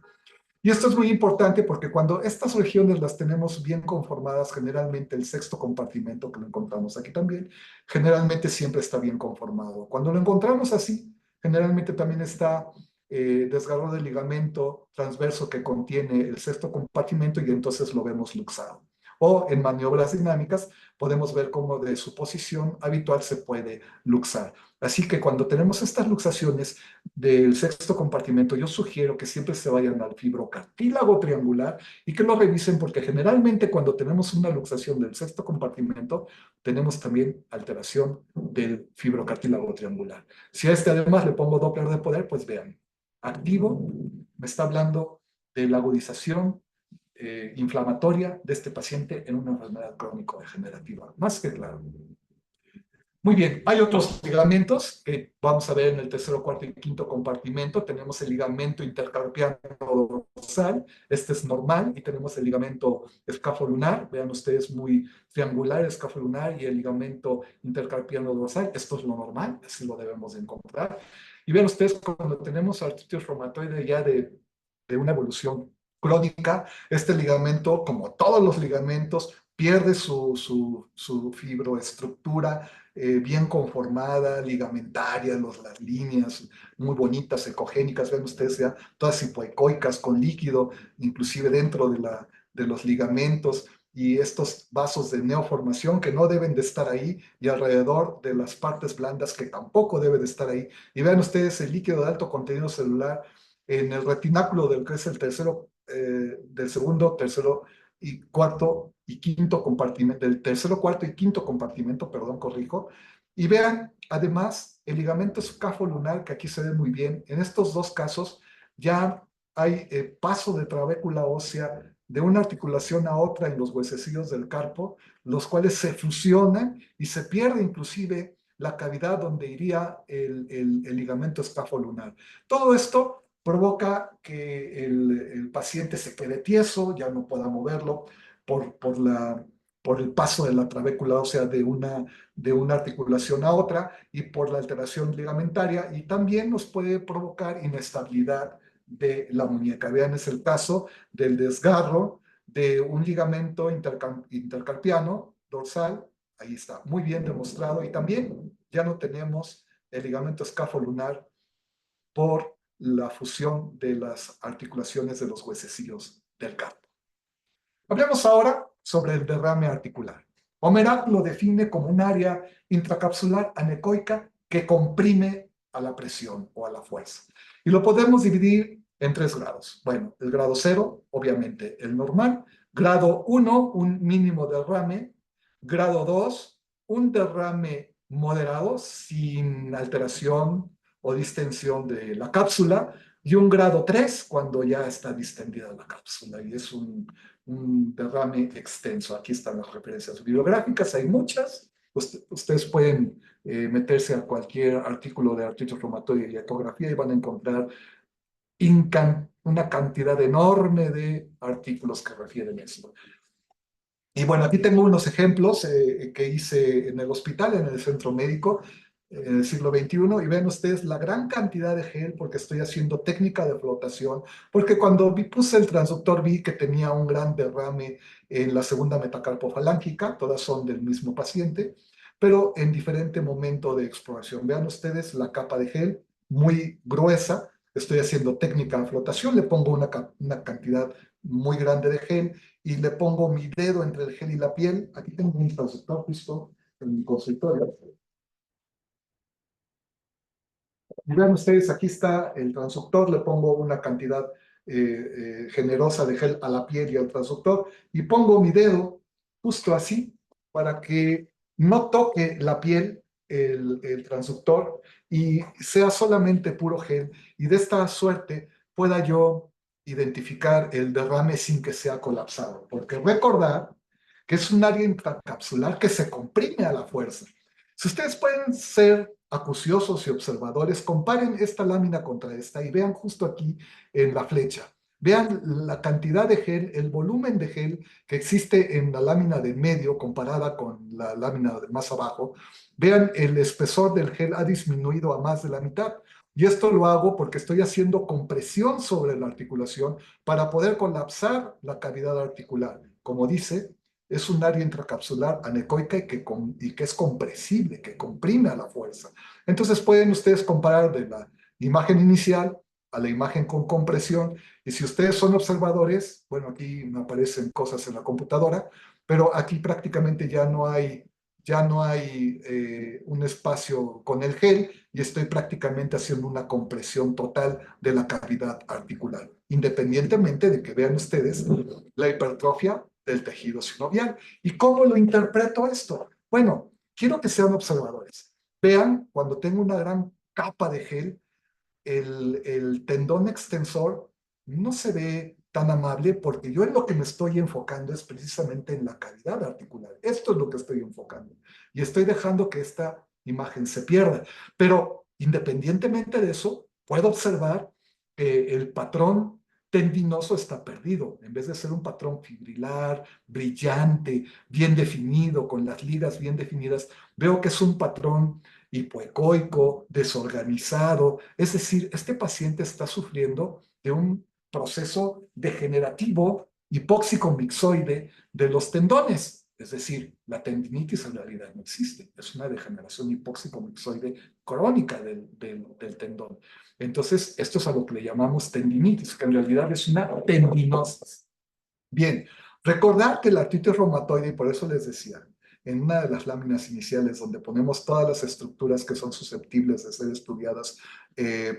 Y esto es muy importante porque cuando estas regiones las tenemos bien conformadas, generalmente el sexto compartimento, que lo encontramos aquí también, generalmente siempre está bien conformado. Cuando lo encontramos así, generalmente también está desgarro del ligamento transverso que contiene el sexto compartimento, y entonces lo vemos luxado. O en maniobras dinámicas podemos ver cómo de su posición habitual se puede luxar. Así que cuando tenemos estas luxaciones del sexto compartimento, yo sugiero que siempre se vayan al fibrocartílago triangular y que lo revisen, porque generalmente cuando tenemos una luxación del sexto compartimento, tenemos también alteración del fibrocartílago triangular. Si a este además le pongo Doppler de poder, pues vean, activo, me está hablando de la agudización inflamatoria de este paciente en una enfermedad crónico-degenerativa. Más que claro. Muy bien, hay otros ligamentos que vamos a ver en el tercero, cuarto y quinto compartimento. Tenemos el ligamento intercarpiano dorsal, este es normal, y tenemos el ligamento escafolunar, vean ustedes muy triangular, escafolunar, y el ligamento intercarpiano dorsal, esto es lo normal, así lo debemos de encontrar. Y vean ustedes cuando tenemos artritis reumatoide ya de una evolución crónica, este ligamento, como todos los ligamentos, pierde su fibroestructura bien conformada, ligamentaria, las líneas muy bonitas, ecogénicas, ven ustedes ya todas hipoecoicas con líquido, inclusive dentro de los ligamentos, y estos vasos de neoformación que no deben de estar ahí, y alrededor de las partes blandas que tampoco deben de estar ahí. Y vean ustedes el líquido de alto contenido celular en el retináculo del que es el tercero, del segundo, tercero y cuarto y quinto compartimento, del tercero, cuarto y quinto compartimento, perdón, corrijo. Y vean, además, el ligamento escafolunar, que aquí se ve muy bien, en estos dos casos ya hay paso de trabécula ósea de una articulación a otra en los huesecillos del carpo, los cuales se fusionan y se pierde inclusive la cavidad donde iría el ligamento escafolunar. Todo esto provoca que el paciente se quede tieso, ya no pueda moverlo por el paso de la trabécula ósea de una articulación a otra y por la alteración ligamentaria, y también nos puede provocar inestabilidad de la muñeca. Vean, es el caso del desgarro de un ligamento intercarpiano dorsal, ahí está, muy bien demostrado, y también ya no tenemos el ligamento escafolunar por la fusión de las articulaciones de los huesecillos del carpo. Hablemos ahora sobre el derrame articular. Omerat lo define como un área intracapsular anecoica que comprime a la presión o a la fuerza. Y lo podemos dividir en tres grados. Bueno, el grado 0, obviamente el normal. Grado 1, un mínimo derrame. Grado 2, un derrame moderado sin alteración o distensión de la cápsula. Y un grado 3 cuando ya está distendida la cápsula y es un derrame extenso. Aquí están las referencias bibliográficas, hay muchas. Ustedes pueden meterse a cualquier artículo de artritis reumatoide y ecografía y van a encontrar una cantidad enorme de artículos que refieren a eso. Y bueno, aquí tengo unos ejemplos que hice en el hospital, en el centro médico, en el siglo XXI, y ven ustedes la gran cantidad de gel porque estoy haciendo técnica de flotación, porque cuando puse el transductor vi que tenía un gran derrame en la segunda metacarpofalángica, todas son del mismo paciente, pero en diferente momento de exploración. Vean ustedes la capa de gel muy gruesa, estoy haciendo técnica de flotación, le pongo una cantidad muy grande de gel y le pongo mi dedo entre el gel y la piel. Aquí tengo un transductor justo en mi consultorio. Y vean ustedes, aquí está el transductor, le pongo una cantidad generosa de gel a la piel y al transductor y pongo mi dedo justo así para que no toque la piel el transductor y sea solamente puro gel, y de esta suerte pueda yo identificar el derrame sin que sea colapsado, porque recordar que es un área intracapsular que se comprime a la fuerza. Si ustedes pueden ser acuciosos y observadores, comparen esta lámina contra esta y vean justo aquí en la flecha. Vean la cantidad de gel, el volumen de gel que existe en la lámina de medio comparada con la lámina de más abajo. Vean, el espesor del gel ha disminuido a más de la mitad. Y esto lo hago porque estoy haciendo compresión sobre la articulación para poder colapsar la cavidad articular. Como dice, es un área intracapsular anecoica y que es compresible, que comprime a la fuerza. Entonces pueden ustedes comparar de la imagen inicial a la imagen con compresión, y si ustedes son observadores, bueno, aquí me aparecen cosas en la computadora, pero aquí prácticamente ya no hay un espacio con el gel y estoy prácticamente haciendo una compresión total de la cavidad articular, independientemente de que vean ustedes la hipertrofia del tejido sinovial. ¿Y cómo lo interpreto esto? Bueno, quiero que sean observadores. Vean, cuando tengo una gran capa de gel, el tendón extensor no se ve tan amable porque yo en lo que me estoy enfocando es precisamente en la cavidad articular. Esto es lo que estoy enfocando. Y estoy dejando que esta imagen se pierda. Pero independientemente de eso, puedo observar que el patrón tendinoso está perdido. En vez de ser un patrón fibrilar, brillante, bien definido, con las ligas bien definidas, veo que es un patrón hipoecoico, desorganizado. Es decir, este paciente está sufriendo de un proceso degenerativo hipóxico mixoide de los tendones. Es decir, la tendinitis en realidad no existe. Es una degeneración hipóxico mixoide crónica del tendón. Entonces, esto es a lo que le llamamos tendinitis, que en realidad es una tendinosis. Bien, recordar que la artritis reumatoide, y por eso les decía, en una de las láminas iniciales donde ponemos todas las estructuras que son susceptibles de ser estudiadas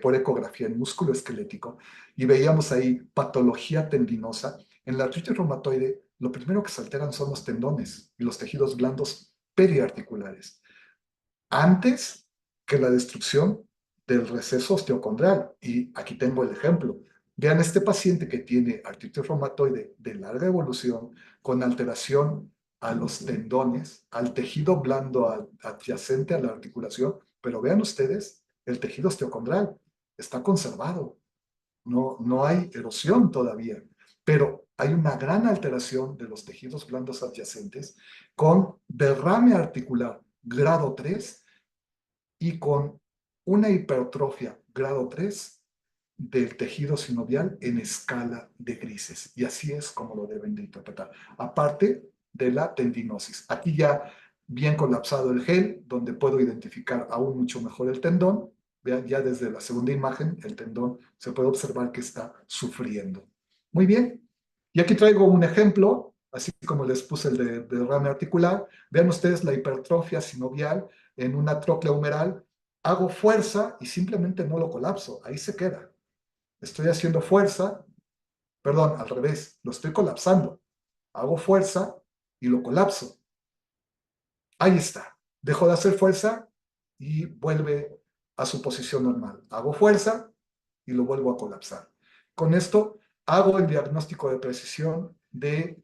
por ecografía en músculo esquelético, y veíamos ahí patología tendinosa, en la artritis reumatoide lo primero que se alteran son los tendones y los tejidos blandos periarticulares, antes que la destrucción del receso osteocondral. Y aquí tengo el ejemplo. Vean este paciente que tiene artritis reumatoide de larga evolución con alteración a los tendones, al tejido blando adyacente a la articulación, pero vean ustedes, el tejido osteocondral está conservado, no hay erosión todavía, pero hay una gran alteración de los tejidos blandos adyacentes con derrame articular grado 3 y con una hipertrofia grado 3 del tejido sinovial en escala de grises. Y así es como lo deben de interpretar. Aparte de la tendinosis. Aquí ya bien colapsado el gel, donde puedo identificar aún mucho mejor el tendón. Vean, ya desde la segunda imagen, el tendón se puede observar que está sufriendo. Muy bien. Y aquí traigo un ejemplo, así como les puse el de derrame articular. Vean ustedes la hipertrofia sinovial en una troclea humeral. Hago fuerza y simplemente no lo colapso. Ahí se queda. Estoy haciendo fuerza, perdón, al revés, lo estoy colapsando. Hago fuerza y lo colapso. Ahí está. Dejo de hacer fuerza y vuelve a su posición normal. Hago fuerza y lo vuelvo a colapsar. Con esto hago el diagnóstico de precisión de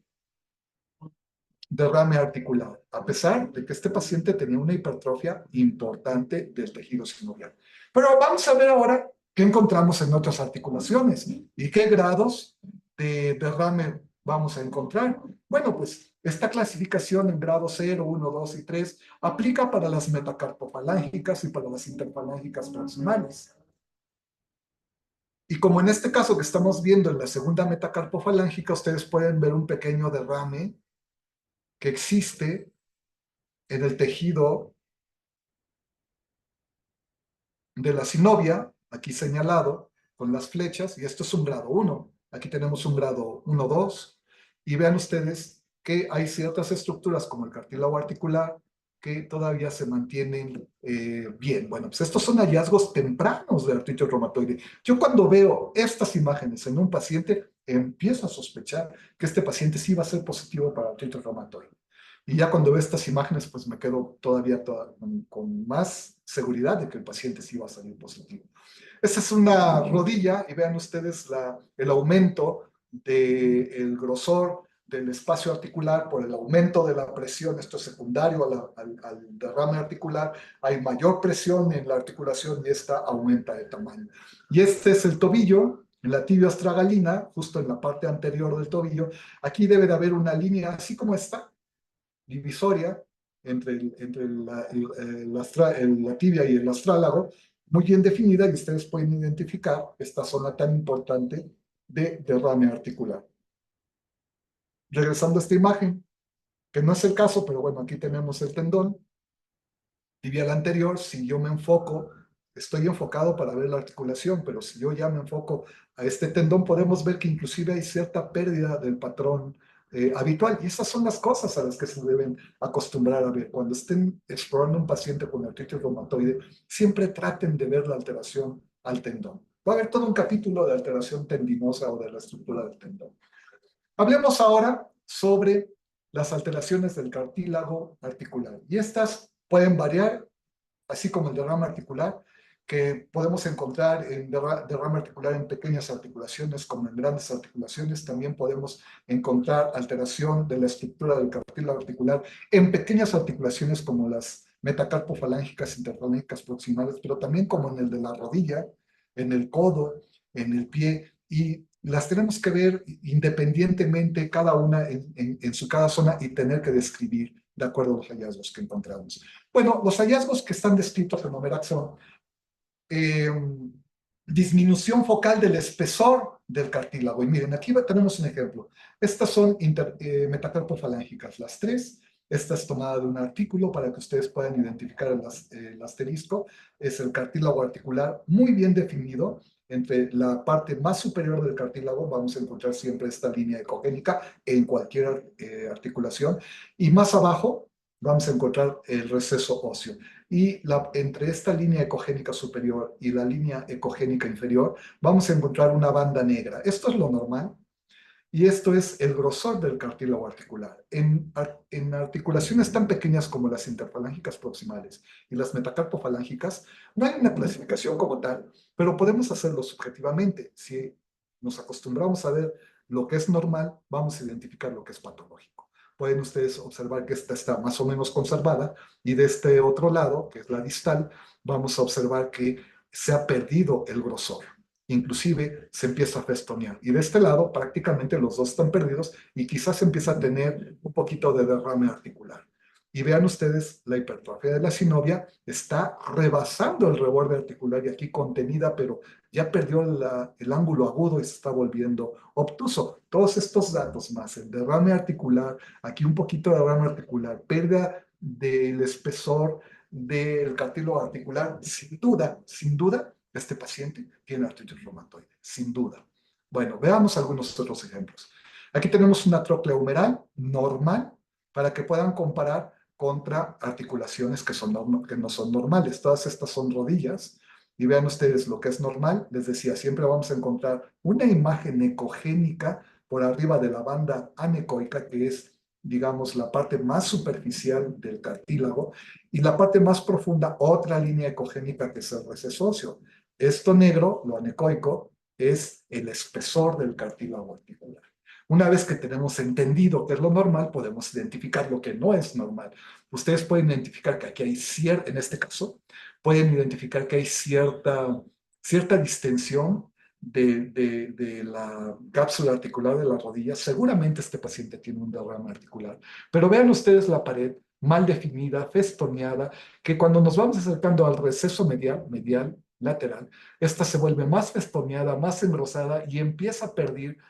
derrame articular, a pesar de que este paciente tenía una hipertrofia importante del tejido sinovial. Pero vamos a ver ahora qué encontramos en otras articulaciones y qué grados de derrame vamos a encontrar. Bueno, pues esta clasificación en grado 0, 1, 2 y 3 aplica para las metacarpofalángicas y para las interfalángicas proximales. Y como en este caso que estamos viendo en la segunda metacarpofalángica, ustedes pueden ver un pequeño derrame que existe en el tejido de la sinovia, aquí señalado con las flechas, y esto es un grado 1. Aquí tenemos un grado 1, 2, y vean ustedes que hay ciertas estructuras como el cartílago articular que todavía se mantienen bien. Bueno, pues estos son hallazgos tempranos de artritis reumatoide. Yo cuando veo estas imágenes en un paciente, empiezo a sospechar que este paciente sí va a ser positivo para artritis reumatoide. Y ya cuando veo estas imágenes, pues me quedo todavía con más seguridad de que el paciente sí va a salir positivo. Esta es una rodilla y vean ustedes el aumento del grosor del espacio articular por el aumento de la presión. Esto es secundario al derrame articular. Hay mayor presión en la articulación y esta aumenta de tamaño. Y este es el tobillo, en la tibia astragalina, justo en la parte anterior del tobillo. Aquí debe de haber una línea así como esta, divisoria entre la tibia y el astrálago, muy bien definida, y ustedes pueden identificar esta zona tan importante de derrame articular. Regresando a esta imagen, que no es el caso, pero bueno, aquí tenemos el tendón tibial anterior. Si yo me enfoco, estoy enfocado para ver la articulación, pero si yo ya me enfoco a este tendón, podemos ver que inclusive hay cierta pérdida del patrón habitual. Y esas son las cosas a las que se deben acostumbrar a ver. Cuando estén explorando un paciente con artritis reumatoide, siempre traten de ver la alteración al tendón. Va a haber todo un capítulo de alteración tendinosa o de la estructura del tendón. Hablemos ahora sobre las alteraciones del cartílago articular. Y estas pueden variar, así como el derrame articular, que podemos encontrar en derrame articular en pequeñas articulaciones como en grandes articulaciones. También podemos encontrar alteración de la estructura del cartílago articular en pequeñas articulaciones como las metacarpofalángicas, interfalángicas proximales, pero también como en el de la rodilla, en el codo, en el pie, y las tenemos que ver independientemente cada una en su cada zona y tener que describir de acuerdo a los hallazgos que encontramos. Bueno, los hallazgos que están descritos en Omerac son eh, disminución focal del espesor del cartílago. Y miren, aquí tenemos un ejemplo. Estas son metacarpofalángicas, las tres. Esta es tomada de un artículo para que ustedes puedan identificar el asterisco. Es el cartílago articular muy bien definido. Entre la parte más superior del cartílago vamos a encontrar siempre esta línea ecogénica en cualquier articulación. Y más abajo vamos a encontrar el receso óseo. Y entre esta línea ecogénica superior y la línea ecogénica inferior vamos a encontrar una banda negra. Esto es lo normal y esto es el grosor del cartílago articular. En articulaciones tan pequeñas como las interfalángicas proximales y las metacarpofalángicas, no hay una clasificación como tal, pero podemos hacerlo subjetivamente. Si nos acostumbramos a ver lo que es normal, vamos a identificar lo que es patológico. Pueden ustedes observar que esta está más o menos conservada y de este otro lado, que es la distal, vamos a observar que se ha perdido el grosor. Inclusive se empieza a festonear. Y de este lado prácticamente los dos están perdidos y quizás se empieza a tener un poquito de derrame articular. Y vean ustedes, la hipertrofia de la sinovia está rebasando el reborde articular y aquí contenida, pero ya perdió el ángulo agudo y se está volviendo obtuso. Todos estos datos más, el derrame articular, aquí un poquito de derrame articular, pérdida del espesor del cartílago articular, sin duda, este paciente tiene artritis reumatoide, sin duda. Bueno, veamos algunos otros ejemplos. Aquí tenemos una troclea humeral normal para que puedan comparar contra articulaciones que no son normales. Todas estas son rodillas. Y vean ustedes lo que es normal. Les decía, siempre vamos a encontrar una imagen ecogénica por arriba de la banda anecoica, que es, digamos, la parte más superficial del cartílago, y la parte más profunda, otra línea ecogénica que es el receso óseo. Esto negro, lo anecoico, es el espesor del cartílago articular. Una vez que tenemos entendido qué es lo normal, podemos identificar lo que no es normal. Ustedes pueden identificar que aquí hay en este caso, pueden identificar que hay cierta distensión de la cápsula articular de la rodilla. Seguramente este paciente tiene un derrame articular. Pero vean ustedes la pared mal definida, festoneada, que cuando nos vamos acercando al receso medial, lateral, esta se vuelve más festoneada, más engrosada y empieza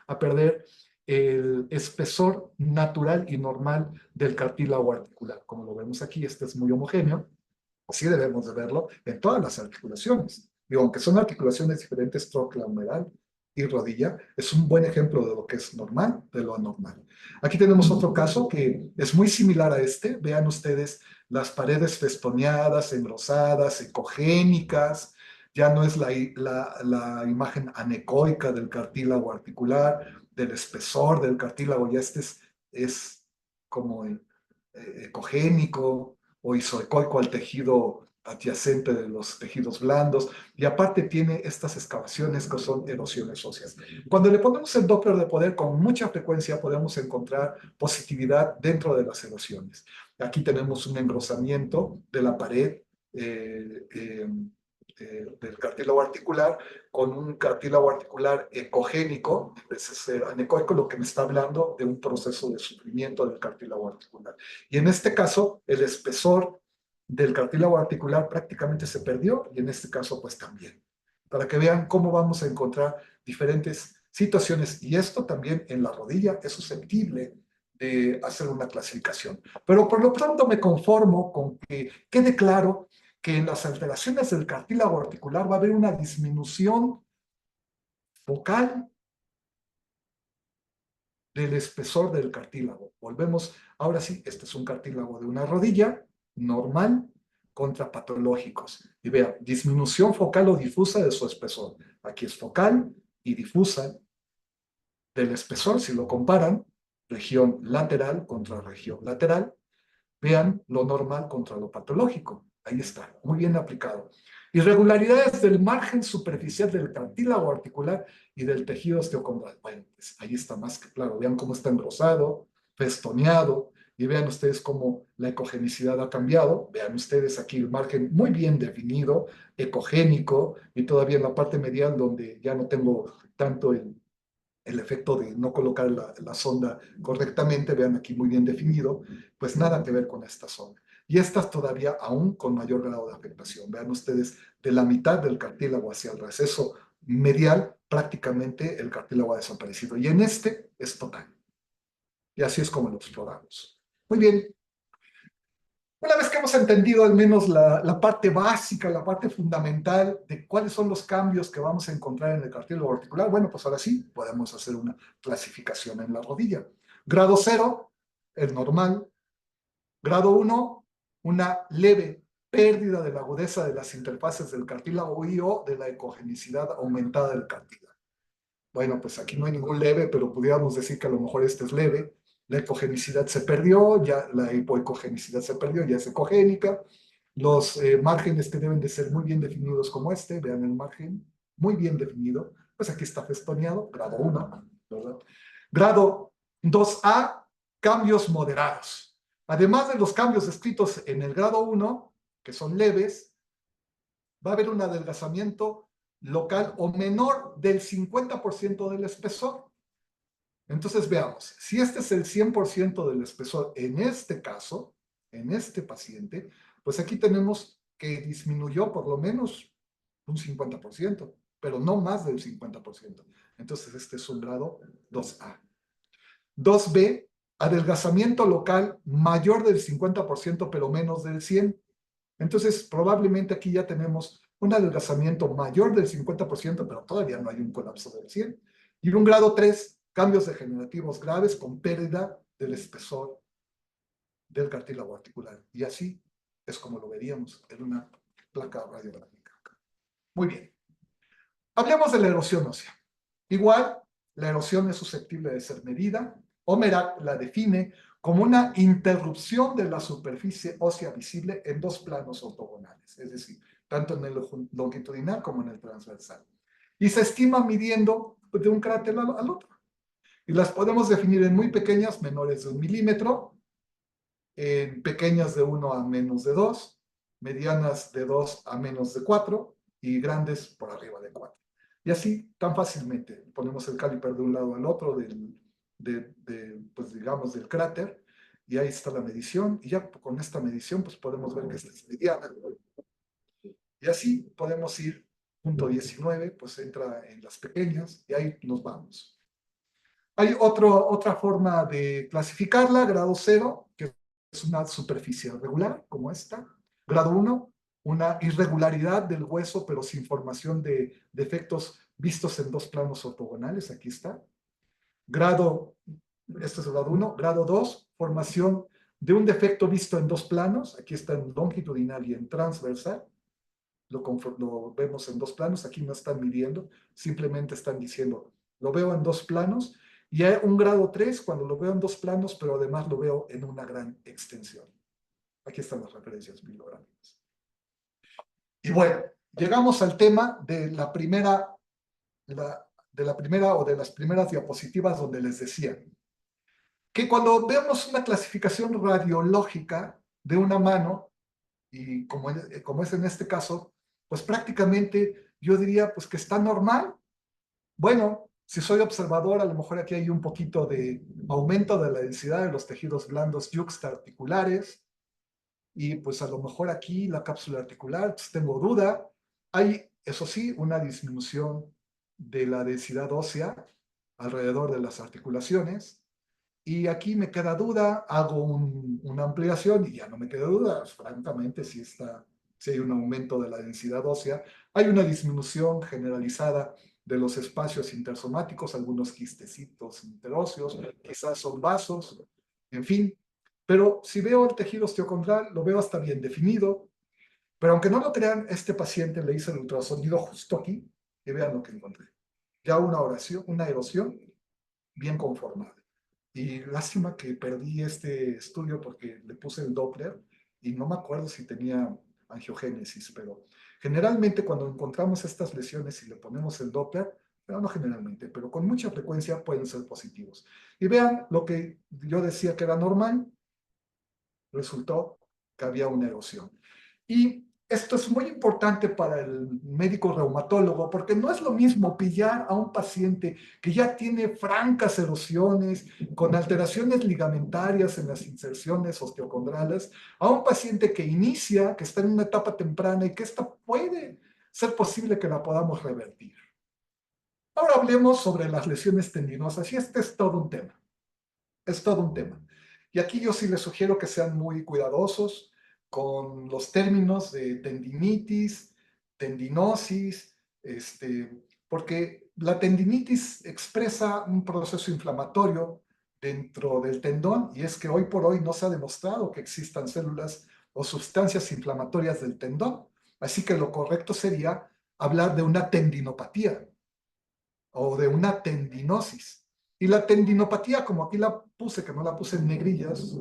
a perder el espesor natural y normal del cartílago articular. Como lo vemos aquí, este es muy homogéneo, así debemos de verlo en todas las articulaciones. Y aunque son articulaciones diferentes, trocla, humeral y rodilla, es un buen ejemplo de lo que es normal, de lo anormal. Aquí tenemos otro caso que es muy similar a este. Vean ustedes las paredes festoneadas, engrosadas, ecogénicas. Ya no es la imagen anecoica del cartílago articular, del espesor del cartílago, ya es como ecogénico o isoecoico al tejido adyacente de los tejidos blandos, y aparte tiene estas excavaciones que son erosiones óseas. Cuando le ponemos el Doppler de poder, con mucha frecuencia podemos encontrar positividad dentro de las erosiones. Aquí tenemos un engrosamiento de la pared eh, eh, del cartílago articular con un cartílago articular ecogénico, es anecoico, lo que me está hablando de un proceso de sufrimiento del cartílago articular. Y en este caso, el espesor del cartílago articular prácticamente se perdió y en este caso pues también. Para que vean cómo vamos a encontrar diferentes situaciones y esto también en la rodilla es susceptible de hacer una clasificación. Pero por lo pronto me conformo con que quede claro que en las alteraciones del cartílago articular va a haber una disminución focal del espesor del cartílago. Volvemos, ahora sí, este es un cartílago de una rodilla normal contra patológicos. Y vean, disminución focal o difusa de su espesor. Aquí es focal y difusa del espesor, si lo comparan, región lateral contra región lateral. Vean lo normal contra lo patológico. Ahí está, muy bien aplicado. Irregularidades del margen superficial del cartílago articular y del tejido osteocondral. Bueno, pues ahí está más que claro. Vean cómo está engrosado, festoneado, y vean ustedes cómo la ecogenicidad ha cambiado. Vean ustedes aquí el margen muy bien definido, ecogénico, y todavía en la parte medial donde ya no tengo tanto el efecto de no colocar la sonda correctamente, vean aquí muy bien definido, pues nada que ver con esta zona. Y estas todavía aún con mayor grado de afectación. Vean ustedes, de la mitad del cartílago hacia el receso medial, prácticamente el cartílago ha desaparecido. Y en este es total. Y así es como lo exploramos. Muy bien. Una vez que hemos entendido al menos la parte básica, la parte fundamental de cuáles son los cambios que vamos a encontrar en el cartílago articular, bueno, pues ahora sí podemos hacer una clasificación en la rodilla. Grado 0, el normal. Grado 1, una leve pérdida de la agudeza de las interfaces del cartílago y o de la ecogenicidad aumentada del cartílago. Bueno, pues aquí no hay ningún leve, pero pudiéramos decir que a lo mejor este es leve. La ecogenicidad se perdió, ya la hipoecogenicidad se perdió, ya es ecogénica. Los márgenes que deben de ser muy bien definidos como este, vean el margen, muy bien definido, pues aquí está festoneado, grado 1, ¿verdad? Grado 2A, cambios moderados. Además de los cambios descritos en el grado 1, que son leves, va a haber un adelgazamiento local o menor del 50% del espesor. Entonces veamos, si este es el 100% del espesor en este caso, en este paciente, pues aquí tenemos que disminuyó por lo menos un 50%, pero no más del 50%. Entonces este es un grado 2A. 2B, adelgazamiento local mayor del 50%, pero menos del 100%. Entonces, probablemente aquí ya tenemos un adelgazamiento mayor del 50%, pero todavía no hay un colapso del 100%. Y un grado 3, cambios degenerativos graves con pérdida del espesor del cartílago articular. Y así es como lo veríamos en una placa radiográfica. Muy bien. Hablemos de la erosión ósea. Igual, la erosión es susceptible de ser medida. Omerac la define como una interrupción de la superficie ósea visible en dos planos ortogonales, es decir, tanto en el longitudinal como en el transversal. Y se estima midiendo de un cráter al otro. Y las podemos definir en muy pequeñas, menores de 1 milímetro, en pequeñas de 1 a menos de 2, medianas de 2 a menos de 4 y grandes por arriba de 4. Y así, tan fácilmente, ponemos el caliper de un lado al otro pues digamos, del cráter, y ahí está la medición, y ya con esta medición pues podemos ver que esta es mediana. Y así podemos ir, punto 19, pues entra en las pequeñas, y ahí nos vamos. Hay otra forma de clasificarla, grado 0, que es una superficie regular, como esta. Grado 1, una irregularidad del hueso, pero sin formación de defectos vistos en dos planos ortogonales, aquí está. Este es el grado 1. Grado 2, formación de un defecto visto en dos planos, aquí está en longitudinal y en transversal. Lo vemos en dos planos, aquí no están midiendo, simplemente están diciendo, lo veo en dos planos, y hay un grado 3 cuando lo veo en dos planos, pero además lo veo en una gran extensión. Aquí están las referencias bibliográficas. Y bueno, llegamos al tema de la primera o de las primeras diapositivas donde les decía que cuando vemos una clasificación radiológica de una mano, y como es en este caso, pues prácticamente yo diría pues que está normal. Bueno, si soy observador, a lo mejor aquí hay un poquito de aumento de la densidad de los tejidos blandos yuxtaarticulares, y pues a lo mejor aquí la cápsula articular, pues tengo duda. Hay, eso sí, una disminución de la densidad ósea alrededor de las articulaciones, y aquí me queda duda, hago una ampliación y ya no me queda duda, francamente, si hay un aumento de la densidad ósea, hay una disminución generalizada de los espacios intersomáticos, algunos quistecitos interóseos, quizás son vasos, en fin. Pero si veo el tejido osteocondral, lo veo hasta bien definido, pero aunque no lo crean, este paciente le hice el ultrasonido justo aquí y vean lo que encontré. Ya una erosión bien conformada. Y lástima que perdí este estudio porque le puse el Doppler y no me acuerdo si tenía angiogénesis, pero generalmente cuando encontramos estas lesiones y le ponemos el Doppler, pero no generalmente, pero con mucha frecuencia pueden ser positivos. Y vean lo que yo decía que era normal, resultó que había una erosión. Y esto es muy importante para el médico reumatólogo porque no es lo mismo pillar a un paciente que ya tiene francas erosiones con alteraciones ligamentarias en las inserciones osteocondrales a un paciente que inicia, que está en una etapa temprana y que esta puede ser posible que la podamos revertir. Ahora hablemos sobre las lesiones tendinosas y este es todo un tema. Es todo un tema. Y aquí yo sí les sugiero que sean muy cuidadosos con los términos de tendinitis, tendinosis, porque la tendinitis expresa un proceso inflamatorio dentro del tendón y es que hoy por hoy no se ha demostrado que existan células o sustancias inflamatorias del tendón. Así que lo correcto sería hablar de una tendinopatía o de una tendinosis. Y la tendinopatía, como aquí la puse, que no la puse en negrillas,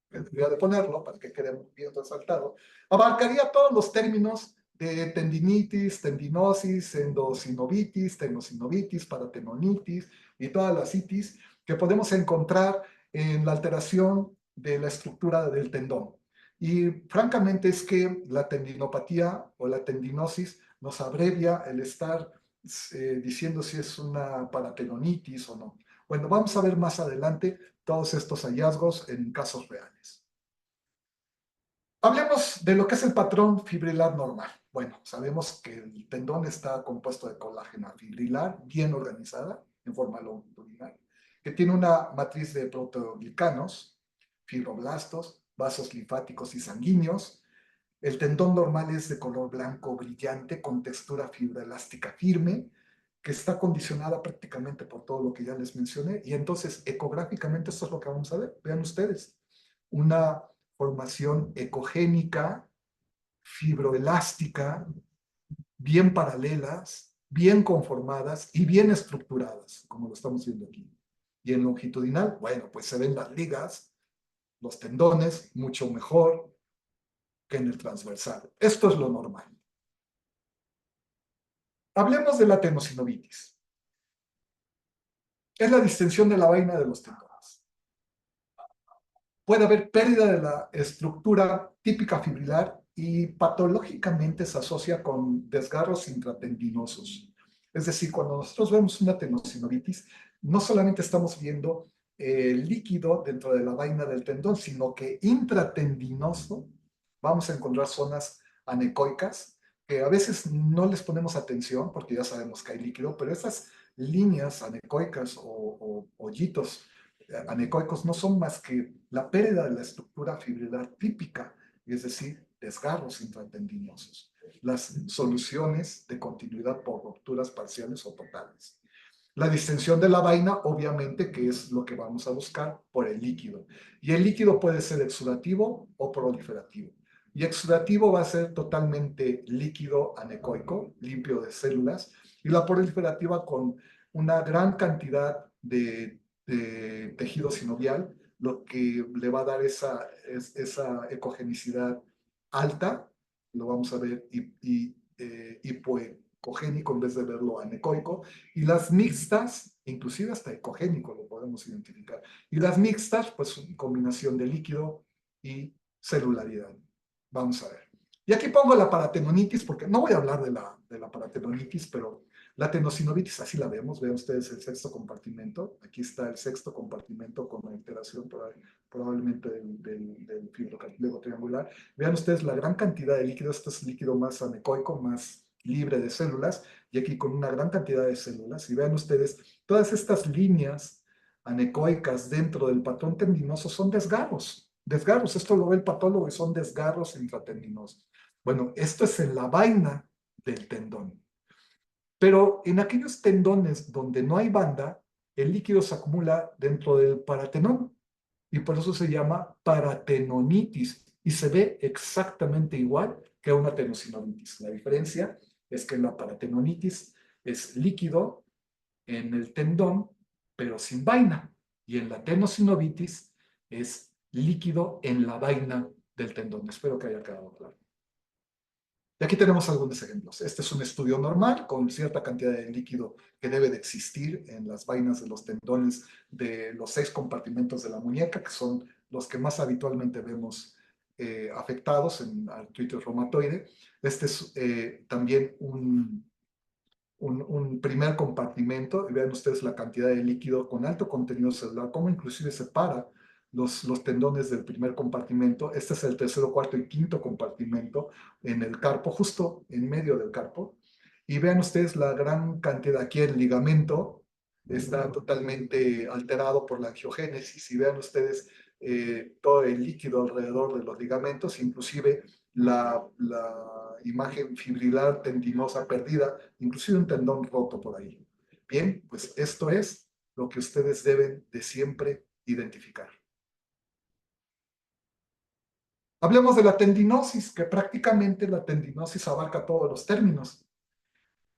debería de ponerlo para que quede bien resaltado, abarcaría todos los términos de tendinitis, tendinosis, endosinovitis, tenosinovitis, paratenonitis y todas las itis que podemos encontrar en la alteración de la estructura del tendón. Y francamente es que la tendinopatía o la tendinosis nos abrevia el estar diciendo si es una paratenonitis o no. Bueno, vamos a ver más adelante todos estos hallazgos en casos reales. Hablemos de lo que es el patrón fibrilar normal. Bueno, sabemos que el tendón está compuesto de colágeno fibrilar bien organizada en forma longitudinal, que tiene una matriz de proteoglicanos, fibroblastos, vasos linfáticos y sanguíneos. El tendón normal es de color blanco brillante con textura fibra elástica firme, que está condicionada prácticamente por todo lo que ya les mencioné. Y entonces, ecográficamente, esto es lo que vamos a ver. Vean ustedes, una formación ecogénica, fibroelástica, bien paralelas, bien conformadas y bien estructuradas, como lo estamos viendo aquí. Y en longitudinal, bueno, pues se ven las ligas, los tendones, mucho mejor que en el transversal. Esto es lo normal. Hablemos de la tenosinovitis. Es la distensión de la vaina de los tendones. Puede haber pérdida de la estructura típica fibrilar y patológicamente se asocia con desgarros intratendinosos. Es decir, cuando nosotros vemos una tenosinovitis, no solamente estamos viendo el líquido dentro de la vaina del tendón, sino que intratendinoso vamos a encontrar zonas anecoicas que a veces no les ponemos atención porque ya sabemos que hay líquido, pero esas líneas anecoicas o hoyitos anecoicos no son más que la pérdida de la estructura fibrilar típica, es decir, desgarros intratendinosos, las soluciones de continuidad por rupturas parciales o totales. La distensión de la vaina, obviamente, que es lo que vamos a buscar por el líquido. Y el líquido puede ser exudativo o proliferativo. Y exudativo va a ser totalmente líquido anecoico, limpio de células, y la proliferativa con una gran cantidad de tejido sinovial, lo que le va a dar esa ecogenicidad alta, lo vamos a ver hipoecogénico en vez de verlo anecoico, y las mixtas, inclusive hasta ecogénico lo podemos identificar, y las mixtas, pues combinación de líquido y celularidad. Vamos a ver. Y aquí pongo la paratenonitis, porque no voy a hablar de la paratenonitis, pero la tenosinovitis, así la vemos. Vean ustedes el sexto compartimento. Aquí está el sexto compartimento con la alteración probablemente del fibrocartílago triangular. Vean ustedes la gran cantidad de líquido. Este es líquido más anecoico, más libre de células, y aquí con una gran cantidad de células. Y vean ustedes, todas estas líneas anecoicas dentro del patrón tendinoso son desgarros. Desgarros, esto lo ve el patólogo y son desgarros intratendinosos. Bueno, esto es en la vaina del tendón. Pero en aquellos tendones donde no hay banda, el líquido se acumula dentro del paratenón y por eso se llama paratenonitis y se ve exactamente igual que una tenosinovitis. La diferencia es que la paratenonitis es líquido en el tendón, pero sin vaina, y en la tenosinovitis es líquido en la vaina del tendón. Espero que haya quedado claro. Y aquí tenemos algunos ejemplos. Este es un estudio normal con cierta cantidad de líquido que debe de existir en las vainas de los tendones de los 6 compartimentos de la muñeca, que son los que más habitualmente vemos afectados en artritis reumatoide. Este es también un primer compartimento, y vean ustedes la cantidad de líquido con alto contenido celular, cómo inclusive separa los tendones del primer compartimento. Este es el tercero, cuarto y quinto compartimento en el carpo, justo en medio del carpo. Y vean ustedes la gran cantidad, aquí el ligamento está totalmente alterado por la angiogénesis, y vean ustedes todo el líquido alrededor de los ligamentos, inclusive la imagen fibrilar tendinosa perdida, inclusive un tendón roto por ahí. Bien, pues esto es lo que ustedes deben de siempre identificar. Hablemos de la tendinosis, que prácticamente la tendinosis abarca todos los términos.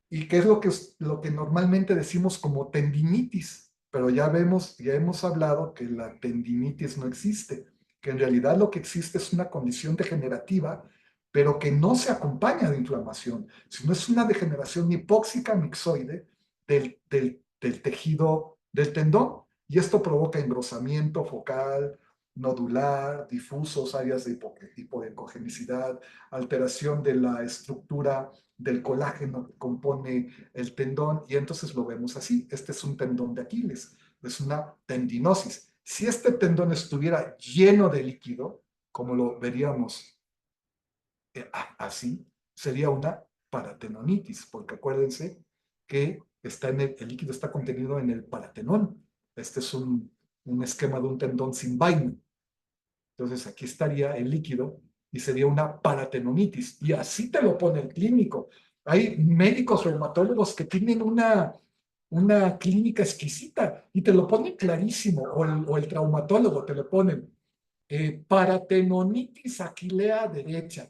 ¿Y qué es lo que normalmente decimos como tendinitis? Pero ya vemos, ya hemos hablado que la tendinitis no existe, que en realidad lo que existe es una condición degenerativa, pero que no se acompaña de inflamación, sino es una degeneración hipóxica mixoide del tejido del tendón. Y esto provoca engrosamiento focal, nodular, difusos, áreas de hipoecogenicidad, alteración de la estructura del colágeno que compone el tendón, y entonces lo vemos así. Este es un tendón de Aquiles, es una tendinosis. Si este tendón estuviera lleno de líquido, como lo veríamos así, sería una paratendonitis, porque acuérdense que el líquido está contenido en el paratenón. Este es un esquema de un tendón sin vaina. Entonces aquí estaría el líquido y sería una paratendonitis. Y así te lo pone el clínico. Hay médicos reumatólogos que tienen una clínica exquisita y te lo ponen clarísimo. O el traumatólogo te lo ponen. Paratendonitis aquilea derecha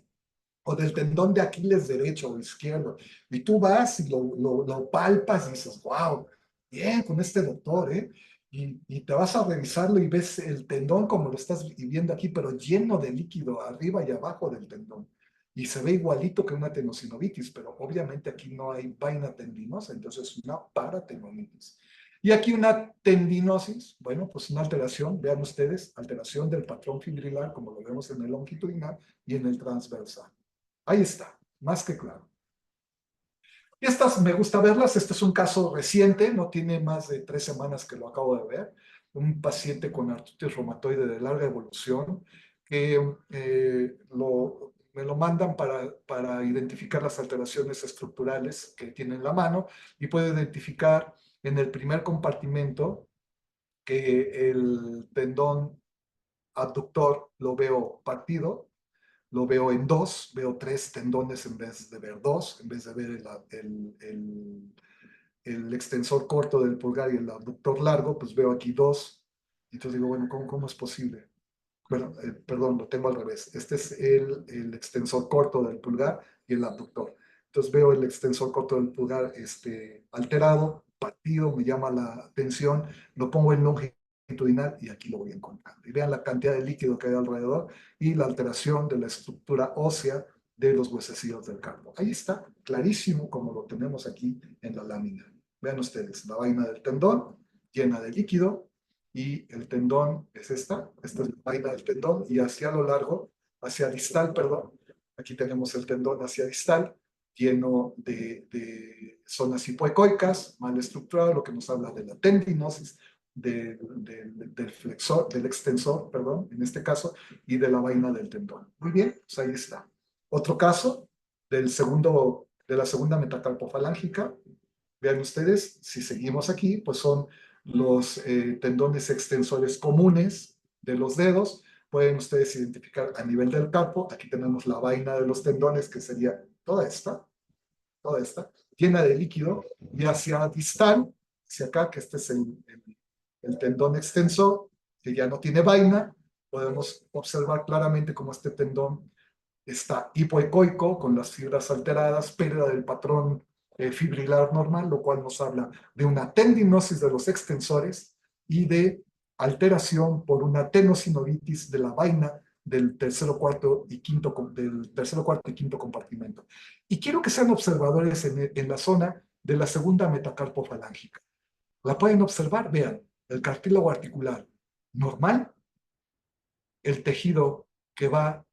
o del tendón de Aquiles derecho o izquierdo. Y tú vas y lo palpas y dices, wow, bien con este doctor, ¿eh? Y te vas a revisarlo y ves el tendón como lo estás viendo aquí, pero lleno de líquido arriba y abajo del tendón. Y se ve igualito que una tenosinovitis, pero obviamente aquí no hay vaina tendinosa, entonces es una paratendonitis. Y aquí una tendinosis, bueno, pues una alteración, vean ustedes, alteración del patrón fibrilar, como lo vemos en el longitudinal y en el transversal. Ahí está, más que claro. Y estas me gusta verlas. Este es un caso reciente, no tiene más de 3 semanas que lo acabo de ver. Un paciente con artritis reumatoide de larga evolución que me lo mandan para identificar las alteraciones estructurales que tiene en la mano, y puede identificar en el primer compartimento que el tendón abductor lo veo partido, lo veo en dos, veo 3 tendones en vez de ver 2, en vez de ver el extensor corto del pulgar y el abductor largo, pues veo aquí 2. Entonces digo, bueno, ¿cómo es posible? Bueno, perdón, lo tengo al revés. Este es el extensor corto del pulgar y el abductor. Entonces veo el extensor corto del pulgar alterado, partido, me llama la atención, lo pongo en longitudinal y aquí lo voy encontrando. Y vean la cantidad de líquido que hay alrededor y la alteración de la estructura ósea de los huesecillos del carpo. Ahí está, clarísimo como lo tenemos aquí en la lámina. Vean ustedes, la vaina del tendón llena de líquido, y el tendón es esta es la vaina del tendón, y hacia lo largo, hacia distal, perdón, aquí tenemos el tendón hacia distal, lleno de zonas hipoecoicas, mal estructurado, lo que nos habla de la tendinosis, del flexor, del extensor, perdón, en este caso, y de la vaina del tendón. Muy bien, pues ahí está. Otro caso de la segunda metacarpofalángica. Vean ustedes, si seguimos aquí, pues son los tendones extensores comunes de los dedos. Pueden ustedes identificar a nivel del carpo. Aquí tenemos la vaina de los tendones, que sería toda esta, llena de líquido, y hacia distal, hacia acá, que este es el tendón extensor, que ya no tiene vaina. Podemos observar claramente cómo este tendón está hipoecoico, con las fibras alteradas, pérdida del patrón fibrilar normal, lo cual nos habla de una tendinosis de los extensores y de alteración por una tenosinovitis de la vaina del tercero, cuarto y quinto compartimento. Y quiero que sean observadores en la zona de la segunda metacarpofalángica. La pueden observar, vean, el cartílago articular normal, el tejido que va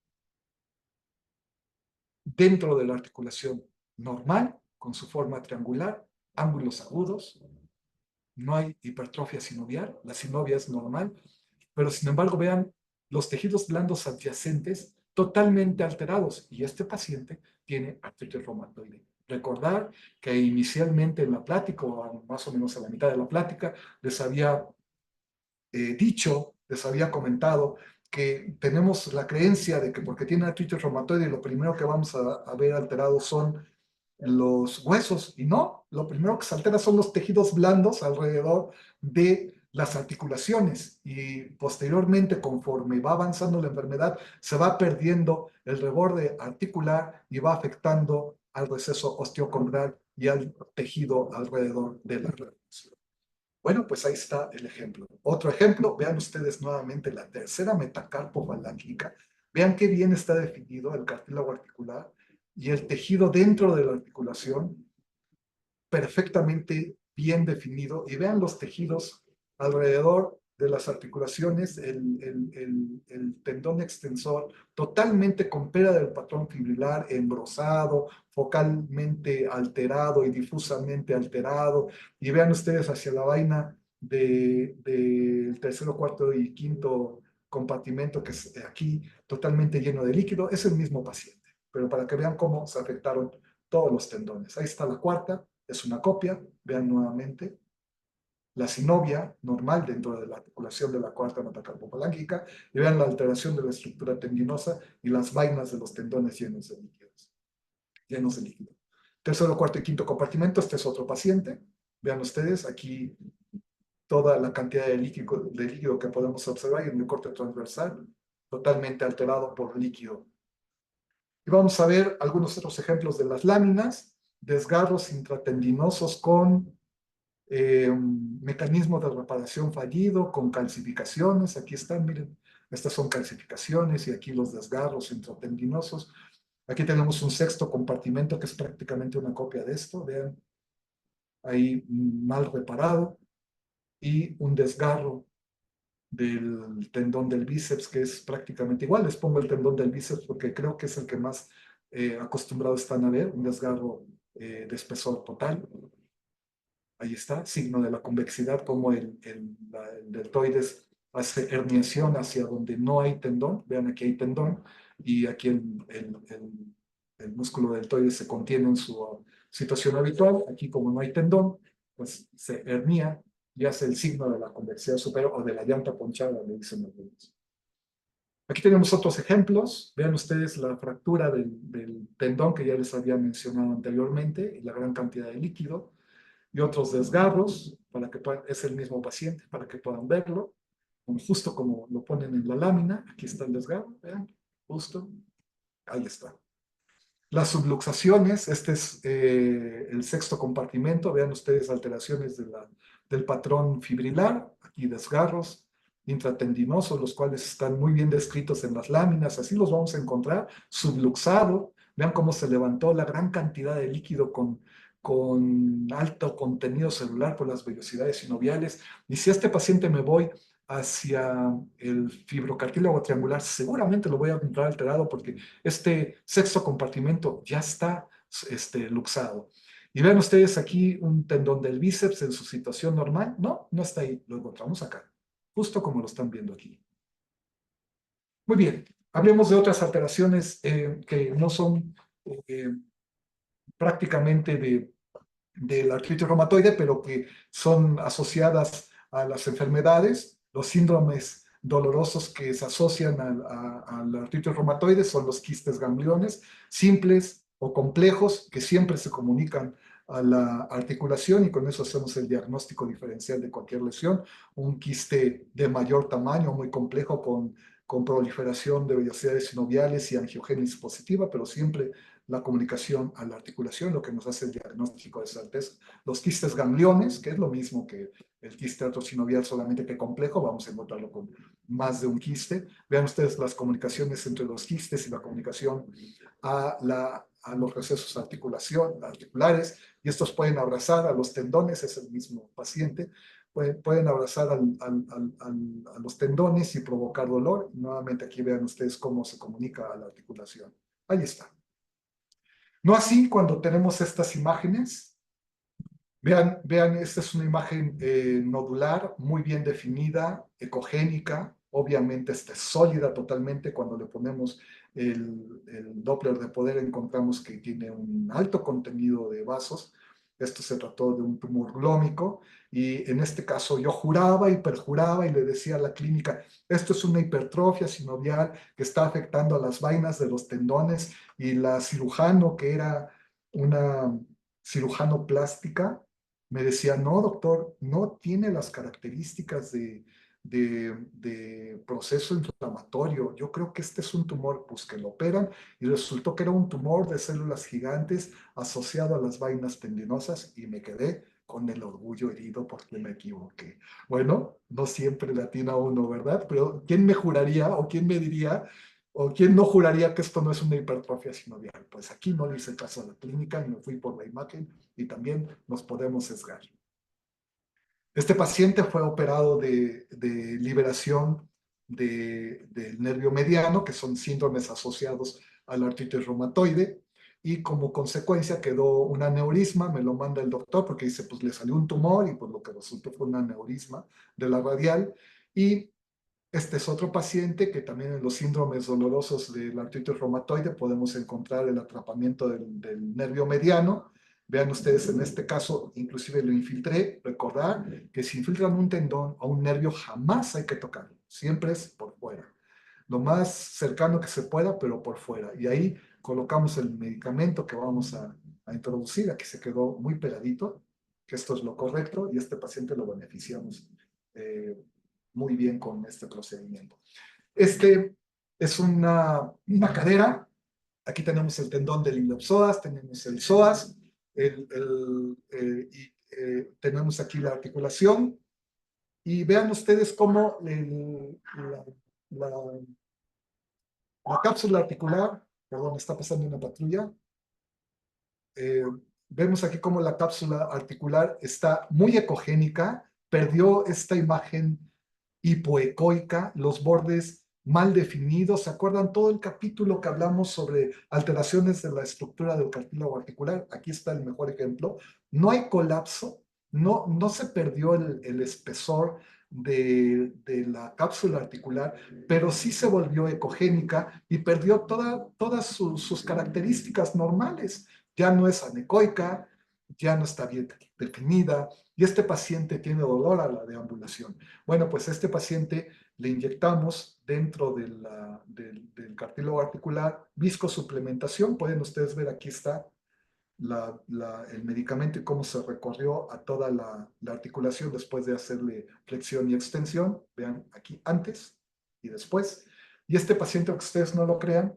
dentro de la articulación normal, con su forma triangular, ángulos agudos, no hay hipertrofia sinovial, la sinovia es normal, pero sin embargo vean los tejidos blandos adyacentes totalmente alterados y este paciente tiene artritis reumatoide. Recordar que inicialmente en la plática, o más o menos a la mitad de la plática, les había les había comentado que tenemos la creencia de que porque tiene artritis reumatoide lo primero que vamos a ver alterados son los huesos y no, lo primero que se altera son los tejidos blandos alrededor de las articulaciones y posteriormente conforme va avanzando la enfermedad se va perdiendo el reborde articular y va afectando al receso osteocondral y al tejido alrededor de la articulación. Bueno, pues ahí está el ejemplo. Otro ejemplo, vean ustedes nuevamente la tercera metacarpofalángica. Vean qué bien está definido el cartílago articular y el tejido dentro de la articulación, perfectamente bien definido. Y vean los tejidos alrededor de las articulaciones, el tendón extensor totalmente con pérdida del patrón fibrilar, engrosado, focalmente alterado y difusamente alterado. Y vean ustedes hacia la vaina del tercero, cuarto y quinto compartimento, que es aquí totalmente lleno de líquido, es el mismo paciente. Pero para que vean cómo se afectaron todos los tendones. Ahí está la cuarta, es una copia, vean nuevamente la sinovia normal dentro de la articulación de la cuarta metacarpofalángica y vean la alteración de la estructura tendinosa y las vainas de los tendones llenos de líquidos, llenos de líquido. Tercero, cuarto y quinto compartimento, este es otro paciente. Vean ustedes aquí toda la cantidad de líquido que podemos observar y en el corte transversal, totalmente alterado por líquido. Y vamos a ver algunos otros ejemplos de las láminas, desgarros intratendinosos con mecanismo de reparación fallido, con calcificaciones. Aquí están, miren, estas son calcificaciones y aquí los desgarros intratendinosos. Aquí tenemos un sexto compartimento que es prácticamente una copia de esto, vean, ahí mal reparado, y un desgarro del tendón del bíceps que es prácticamente igual. Les pongo el tendón del bíceps porque creo que es el que más acostumbrados están a ver, un desgarro de espesor total. Ahí está, signo de la convexidad, como el deltoides hace herniación hacia donde no hay tendón. Vean, aquí hay tendón y aquí el músculo deltoides se contiene en su situación habitual. Aquí, como no hay tendón, pues se hernia y hace el signo de la convexidad superior o de la llanta ponchada, le dicen algunos. Aquí tenemos otros ejemplos. Vean ustedes la fractura del tendón que ya les había mencionado anteriormente y la gran cantidad de líquido y otros desgarros, para que puedan, es el mismo paciente, para que puedan verlo, justo como lo ponen en la lámina. Aquí está el desgarro, vean, justo, ahí está. Las subluxaciones, este es el sexto compartimento, vean ustedes alteraciones del patrón fibrilar, aquí desgarros intratendinosos, los cuales están muy bien descritos en las láminas, así los vamos a encontrar, subluxado, vean cómo se levantó la gran cantidad de líquido con alto contenido celular por las vellosidades sinoviales, y si a este paciente me voy hacia el fibrocartílago triangular, seguramente lo voy a encontrar alterado porque este sexto compartimento ya está luxado. Y vean ustedes aquí un tendón del bíceps en su situación normal. No, no está ahí, lo encontramos acá, justo como lo están viendo aquí. Muy bien, hablemos de otras alteraciones que no son eh, prácticamente de la artritis reumatoide, pero que son asociadas a las enfermedades. Los síndromes dolorosos que se asocian a la artritis reumatoide son los quistes gangliones, simples o complejos, que siempre se comunican a la articulación y con eso hacemos el diagnóstico diferencial de cualquier lesión. Un quiste de mayor tamaño, muy complejo, con proliferación de vellosidades sinoviales y angiogénesis positiva, pero siempre la comunicación a la articulación, lo que nos hace el diagnóstico de certeza. Los quistes gangliones, que es lo mismo que el quiste atrosinovial, solamente que complejo, vamos a encontrarlo con más de un quiste. Vean ustedes las comunicaciones entre los quistes y la comunicación a los recesos articulares, y estos pueden abrazar a los tendones, es el mismo paciente, pueden abrazar a los tendones y provocar dolor. Nuevamente aquí vean ustedes cómo se comunica a la articulación. Ahí está. No así cuando tenemos estas imágenes. Vean, esta es una imagen nodular, muy bien definida, ecogénica, obviamente esta es sólida totalmente. Cuando le ponemos el Doppler de poder encontramos que tiene un alto contenido de vasos. Esto se trató de un tumor glómico y en este caso yo juraba y perjuraba y le decía a la clínica, esto es una hipertrofia sinovial que está afectando a las vainas de los tendones, y la cirujano, que era una cirujano plástica, me decía, no, doctor, no tiene las características de proceso inflamatorio. Yo creo que este es un tumor, pues que lo operan y resultó que era un tumor de células gigantes asociado a las vainas tendinosas y me quedé con el orgullo herido porque me equivoqué. Bueno, no siempre le atina a uno, ¿verdad? Pero ¿quién me juraría o quién me diría o quién no juraría que esto no es una hipertrofia sinovial? Pues aquí no le hice caso a la clínica y me fui por la imagen y también nos podemos sesgar. Este paciente fue operado de liberación del nervio mediano, que son síndromes asociados a la artritis reumatoide, y como consecuencia quedó un aneurisma. Me lo manda el doctor porque dice, pues le salió un tumor y pues lo que resultó fue un aneurisma de la radial. Y este es otro paciente que también en los síndromes dolorosos de la artritis reumatoide podemos encontrar el atrapamiento del nervio mediano. Vean ustedes, en este caso, inclusive lo infiltré. Recordar que si infiltran un tendón o un nervio, jamás hay que tocarlo. Siempre es por fuera. Lo más cercano que se pueda, pero por fuera. Y ahí colocamos el medicamento que vamos a introducir. Aquí se quedó muy pegadito, que esto es lo correcto, y este paciente lo beneficiamos muy bien con este procedimiento. Este es una cadera. Aquí tenemos el tendón del iliopsoas, tenemos el psoas, tenemos aquí la articulación. Y vean ustedes cómo la, la cápsula articular, perdón, está pasando una patrulla. Eh, Vemos aquí cómo la cápsula articular está muy ecogénica, perdió esta imagen hipoecoica, los bordes mal definidos. ¿Se acuerdan todo el capítulo que hablamos sobre alteraciones de la estructura del cartílago articular? Aquí está el mejor ejemplo. No hay colapso, no se perdió el espesor de la cápsula articular, pero sí se volvió ecogénica y perdió todas sus características normales. Ya no es anecoica, ya no está bien definida, y este paciente tiene dolor a la deambulación. Bueno, pues a este paciente le inyectamos dentro del cartílago articular viscosuplementación. Pueden ustedes ver, aquí está el medicamento y cómo se recorrió a toda la articulación después de hacerle flexión y extensión. Vean aquí antes y después. Y este paciente, aunque ustedes no lo crean,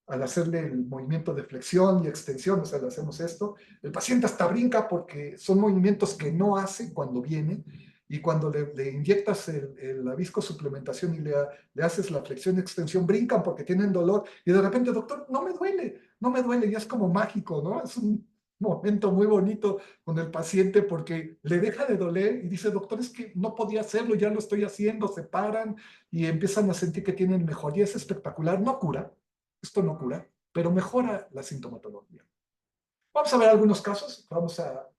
al hacerle el movimiento de flexión y extensión, o sea, le hacemos esto, el paciente hasta brinca porque son movimientos que no hace cuando viene, y cuando le inyectas la viscosuplementación y le haces la flexión y extensión, brincan porque tienen dolor, y de repente, doctor, no me duele, no me duele, y es como mágico, ¿no? Es un momento muy bonito con el paciente porque le deja de doler y dice, doctor, es que no podía hacerlo, ya lo estoy haciendo. Se paran y empiezan a sentir que tienen mejoría. Es espectacular, no cura, esto no cura, pero mejora la sintomatología. Vamos a ver algunos casos. Vamos a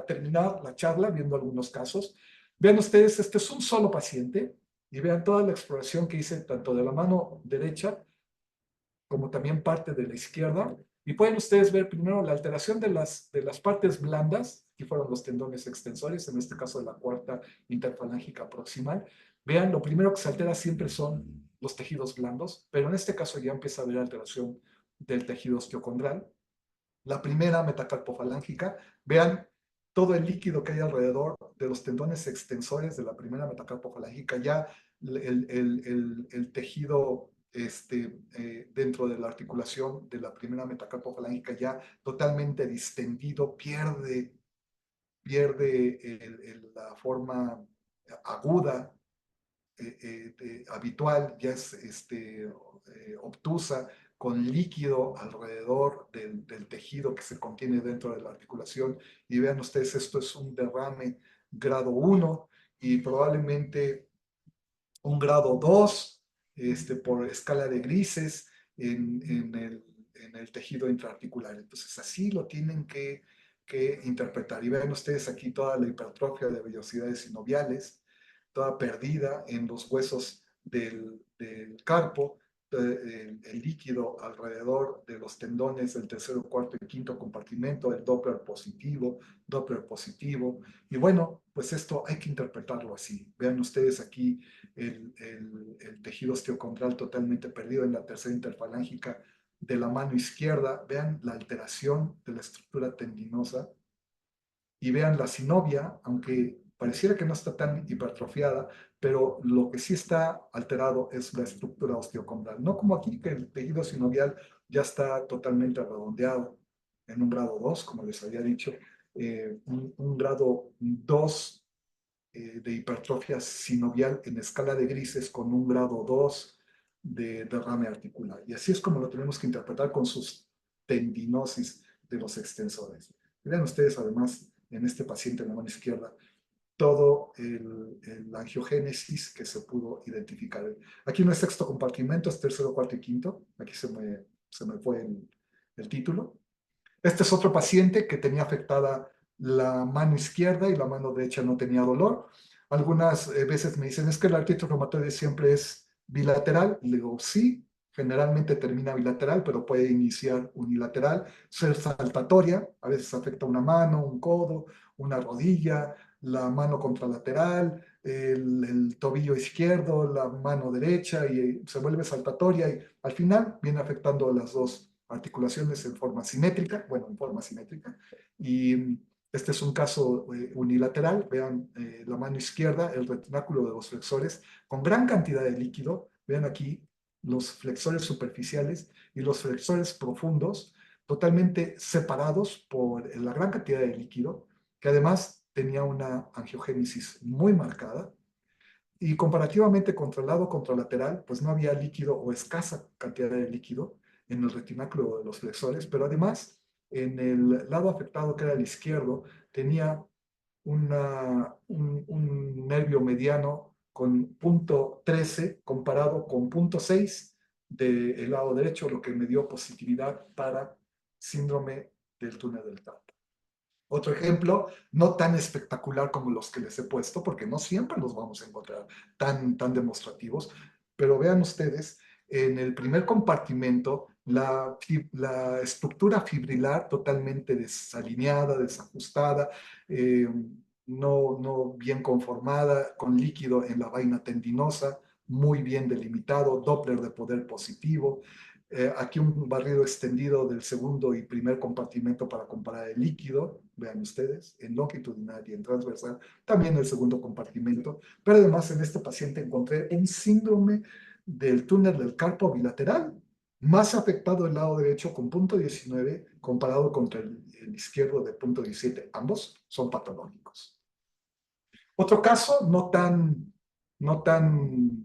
terminar la charla viendo algunos casos. Vean ustedes, este es un solo paciente y vean toda la exploración que hice tanto de la mano derecha como también parte de la izquierda. Y pueden ustedes ver primero la alteración de las partes blandas. Aquí fueron los tendones extensores, en este caso de la cuarta interfalángica proximal. Vean, lo primero que se altera siempre son los tejidos blandos, pero en este caso ya empieza a haber alteración del tejido osteocondral. La primera metacarpofalángica, vean todo el líquido que hay alrededor de los tendones extensores de la primera metacarpofalángica, ya el tejido dentro de la articulación de la primera metacarpofalángica ya totalmente distendido, pierde la forma aguda habitual, ya es obtusa, con líquido alrededor del tejido que se contiene dentro de la articulación. Y vean ustedes, esto es un derrame grado 1 y probablemente un grado 2 por escala de grises en en el tejido intraarticular. Entonces, así lo tienen que interpretar. Y vean ustedes aquí toda la hipertrofia de vellosidades sinoviales, toda perdida en los huesos del carpo, el líquido alrededor de los tendones del tercero, cuarto y quinto compartimento, el Doppler positivo. Y bueno, pues esto hay que interpretarlo así. Vean ustedes aquí el tejido osteocondral totalmente perdido en la tercera interfalángica de la mano izquierda. Vean la alteración de la estructura tendinosa y vean la sinovia, aunque pareciera que no está tan hipertrofiada, pero lo que sí está alterado es la estructura osteocondral. No como aquí, que el tejido sinovial ya está totalmente redondeado en un grado 2, como les había dicho, un grado 2 de hipertrofia sinovial en escala de grises con un grado 2 de derrame articular. Y así es como lo tenemos que interpretar con sus tendinosis de los extensores. Vean ustedes además en este paciente en la mano izquierda todo el angiogénesis que se pudo identificar. Aquí no es sexto compartimento, es tercero, cuarto y quinto. Aquí se me fue el título. Este es otro paciente que tenía afectada la mano izquierda y la mano derecha no tenía dolor. Algunas veces me dicen, es que el artritis reumatoide siempre es bilateral. Le digo, sí, generalmente termina bilateral, pero puede iniciar unilateral, ser saltatoria, a veces afecta una mano, un codo, una rodilla, la mano contralateral, el tobillo izquierdo, la mano derecha, y se vuelve saltatoria y al final viene afectando las dos articulaciones en forma simétrica, bueno, en forma simétrica, y este es un caso unilateral. Vean la mano izquierda, el retináculo de los flexores, con gran cantidad de líquido. Vean aquí los flexores superficiales y los flexores profundos, totalmente separados por la gran cantidad de líquido, que además tenía una angiogénesis muy marcada. Y comparativamente contra el lado contralateral, pues no había líquido o escasa cantidad de líquido en el retináculo de los flexores, pero además en el lado afectado, que era el izquierdo, tenía un nervio mediano con punto 13 comparado con punto 6 del lado derecho, lo que me dio positividad para síndrome del túnel del carpo. Otro ejemplo, no tan espectacular como los que les he puesto, porque no siempre los vamos a encontrar tan demostrativos, pero vean ustedes, en el primer compartimento, la estructura fibrilar totalmente desalineada, desajustada, eh, no bien conformada, con líquido en la vaina tendinosa, muy bien delimitado, Doppler de poder positivo. Aquí un barrido extendido del segundo y primer compartimento para comparar el líquido, vean ustedes, en longitudinal y en transversal, también el segundo compartimento, pero además en este paciente encontré un síndrome del túnel del carpo bilateral, más afectado el lado derecho con punto 19 comparado contra el izquierdo de punto 17. Ambos son patológicos. Otro caso, no tan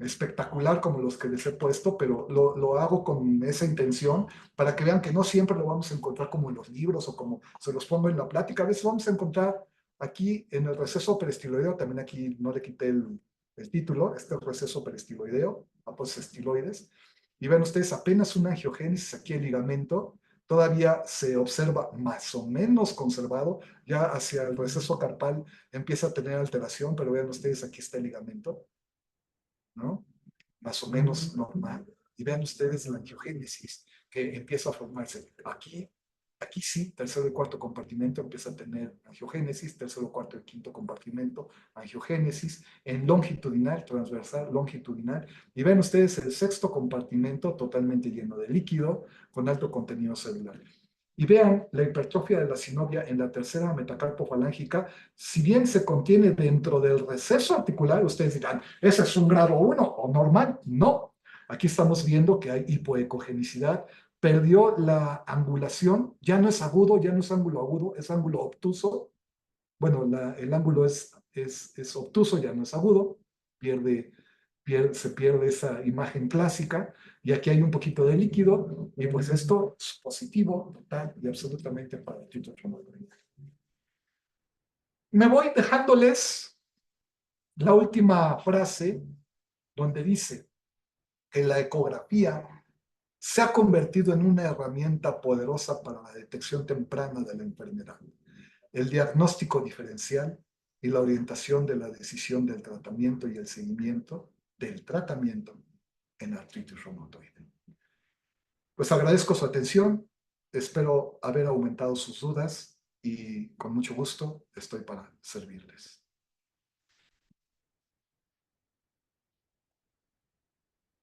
espectacular como los que les he puesto, pero lo hago con esa intención para que vean que no siempre lo vamos a encontrar como en los libros o como se los pongo en la plática. A veces vamos a encontrar aquí en el receso peristiloideo, también aquí no le quité el título, este es el receso peristiloideo, apófisis estiloides, y ven ustedes apenas una angiogénesis aquí el ligamento, todavía se observa más o menos conservado, ya hacia el receso carpal empieza a tener alteración, pero vean ustedes, aquí está el ligamento, ¿no? Más o menos normal. Y vean ustedes la angiogénesis que empieza a formarse. Aquí sí, tercero y cuarto compartimento empieza a tener angiogénesis, tercero, cuarto y quinto compartimento, angiogénesis, en longitudinal, transversal, longitudinal. Y ven ustedes el sexto compartimento totalmente lleno de líquido, con alto contenido celular. Y vean la hipertrofia de la sinovia en la tercera metacarpofalángica, si bien se contiene dentro del receso articular, ustedes dirán, ¿ese es un grado 1 o normal? No. Aquí estamos viendo que hay hipoecogenicidad, perdió la angulación, ya no es agudo, ya no es ángulo agudo, es ángulo obtuso. Bueno, el ángulo es obtuso, ya no es agudo, se pierde esa imagen clásica, y aquí hay un poquito de líquido, y pues esto es positivo, total y absolutamente para el artritis reumatoide. Me voy dejándoles la última frase, donde dice que la ecografía se ha convertido en una herramienta poderosa para la detección temprana de la enfermedad, el diagnóstico diferencial y la orientación de la decisión del tratamiento y el seguimiento del tratamiento en artritis reumatoide. Pues agradezco su atención, espero haber aumentado sus dudas y con mucho gusto estoy para servirles.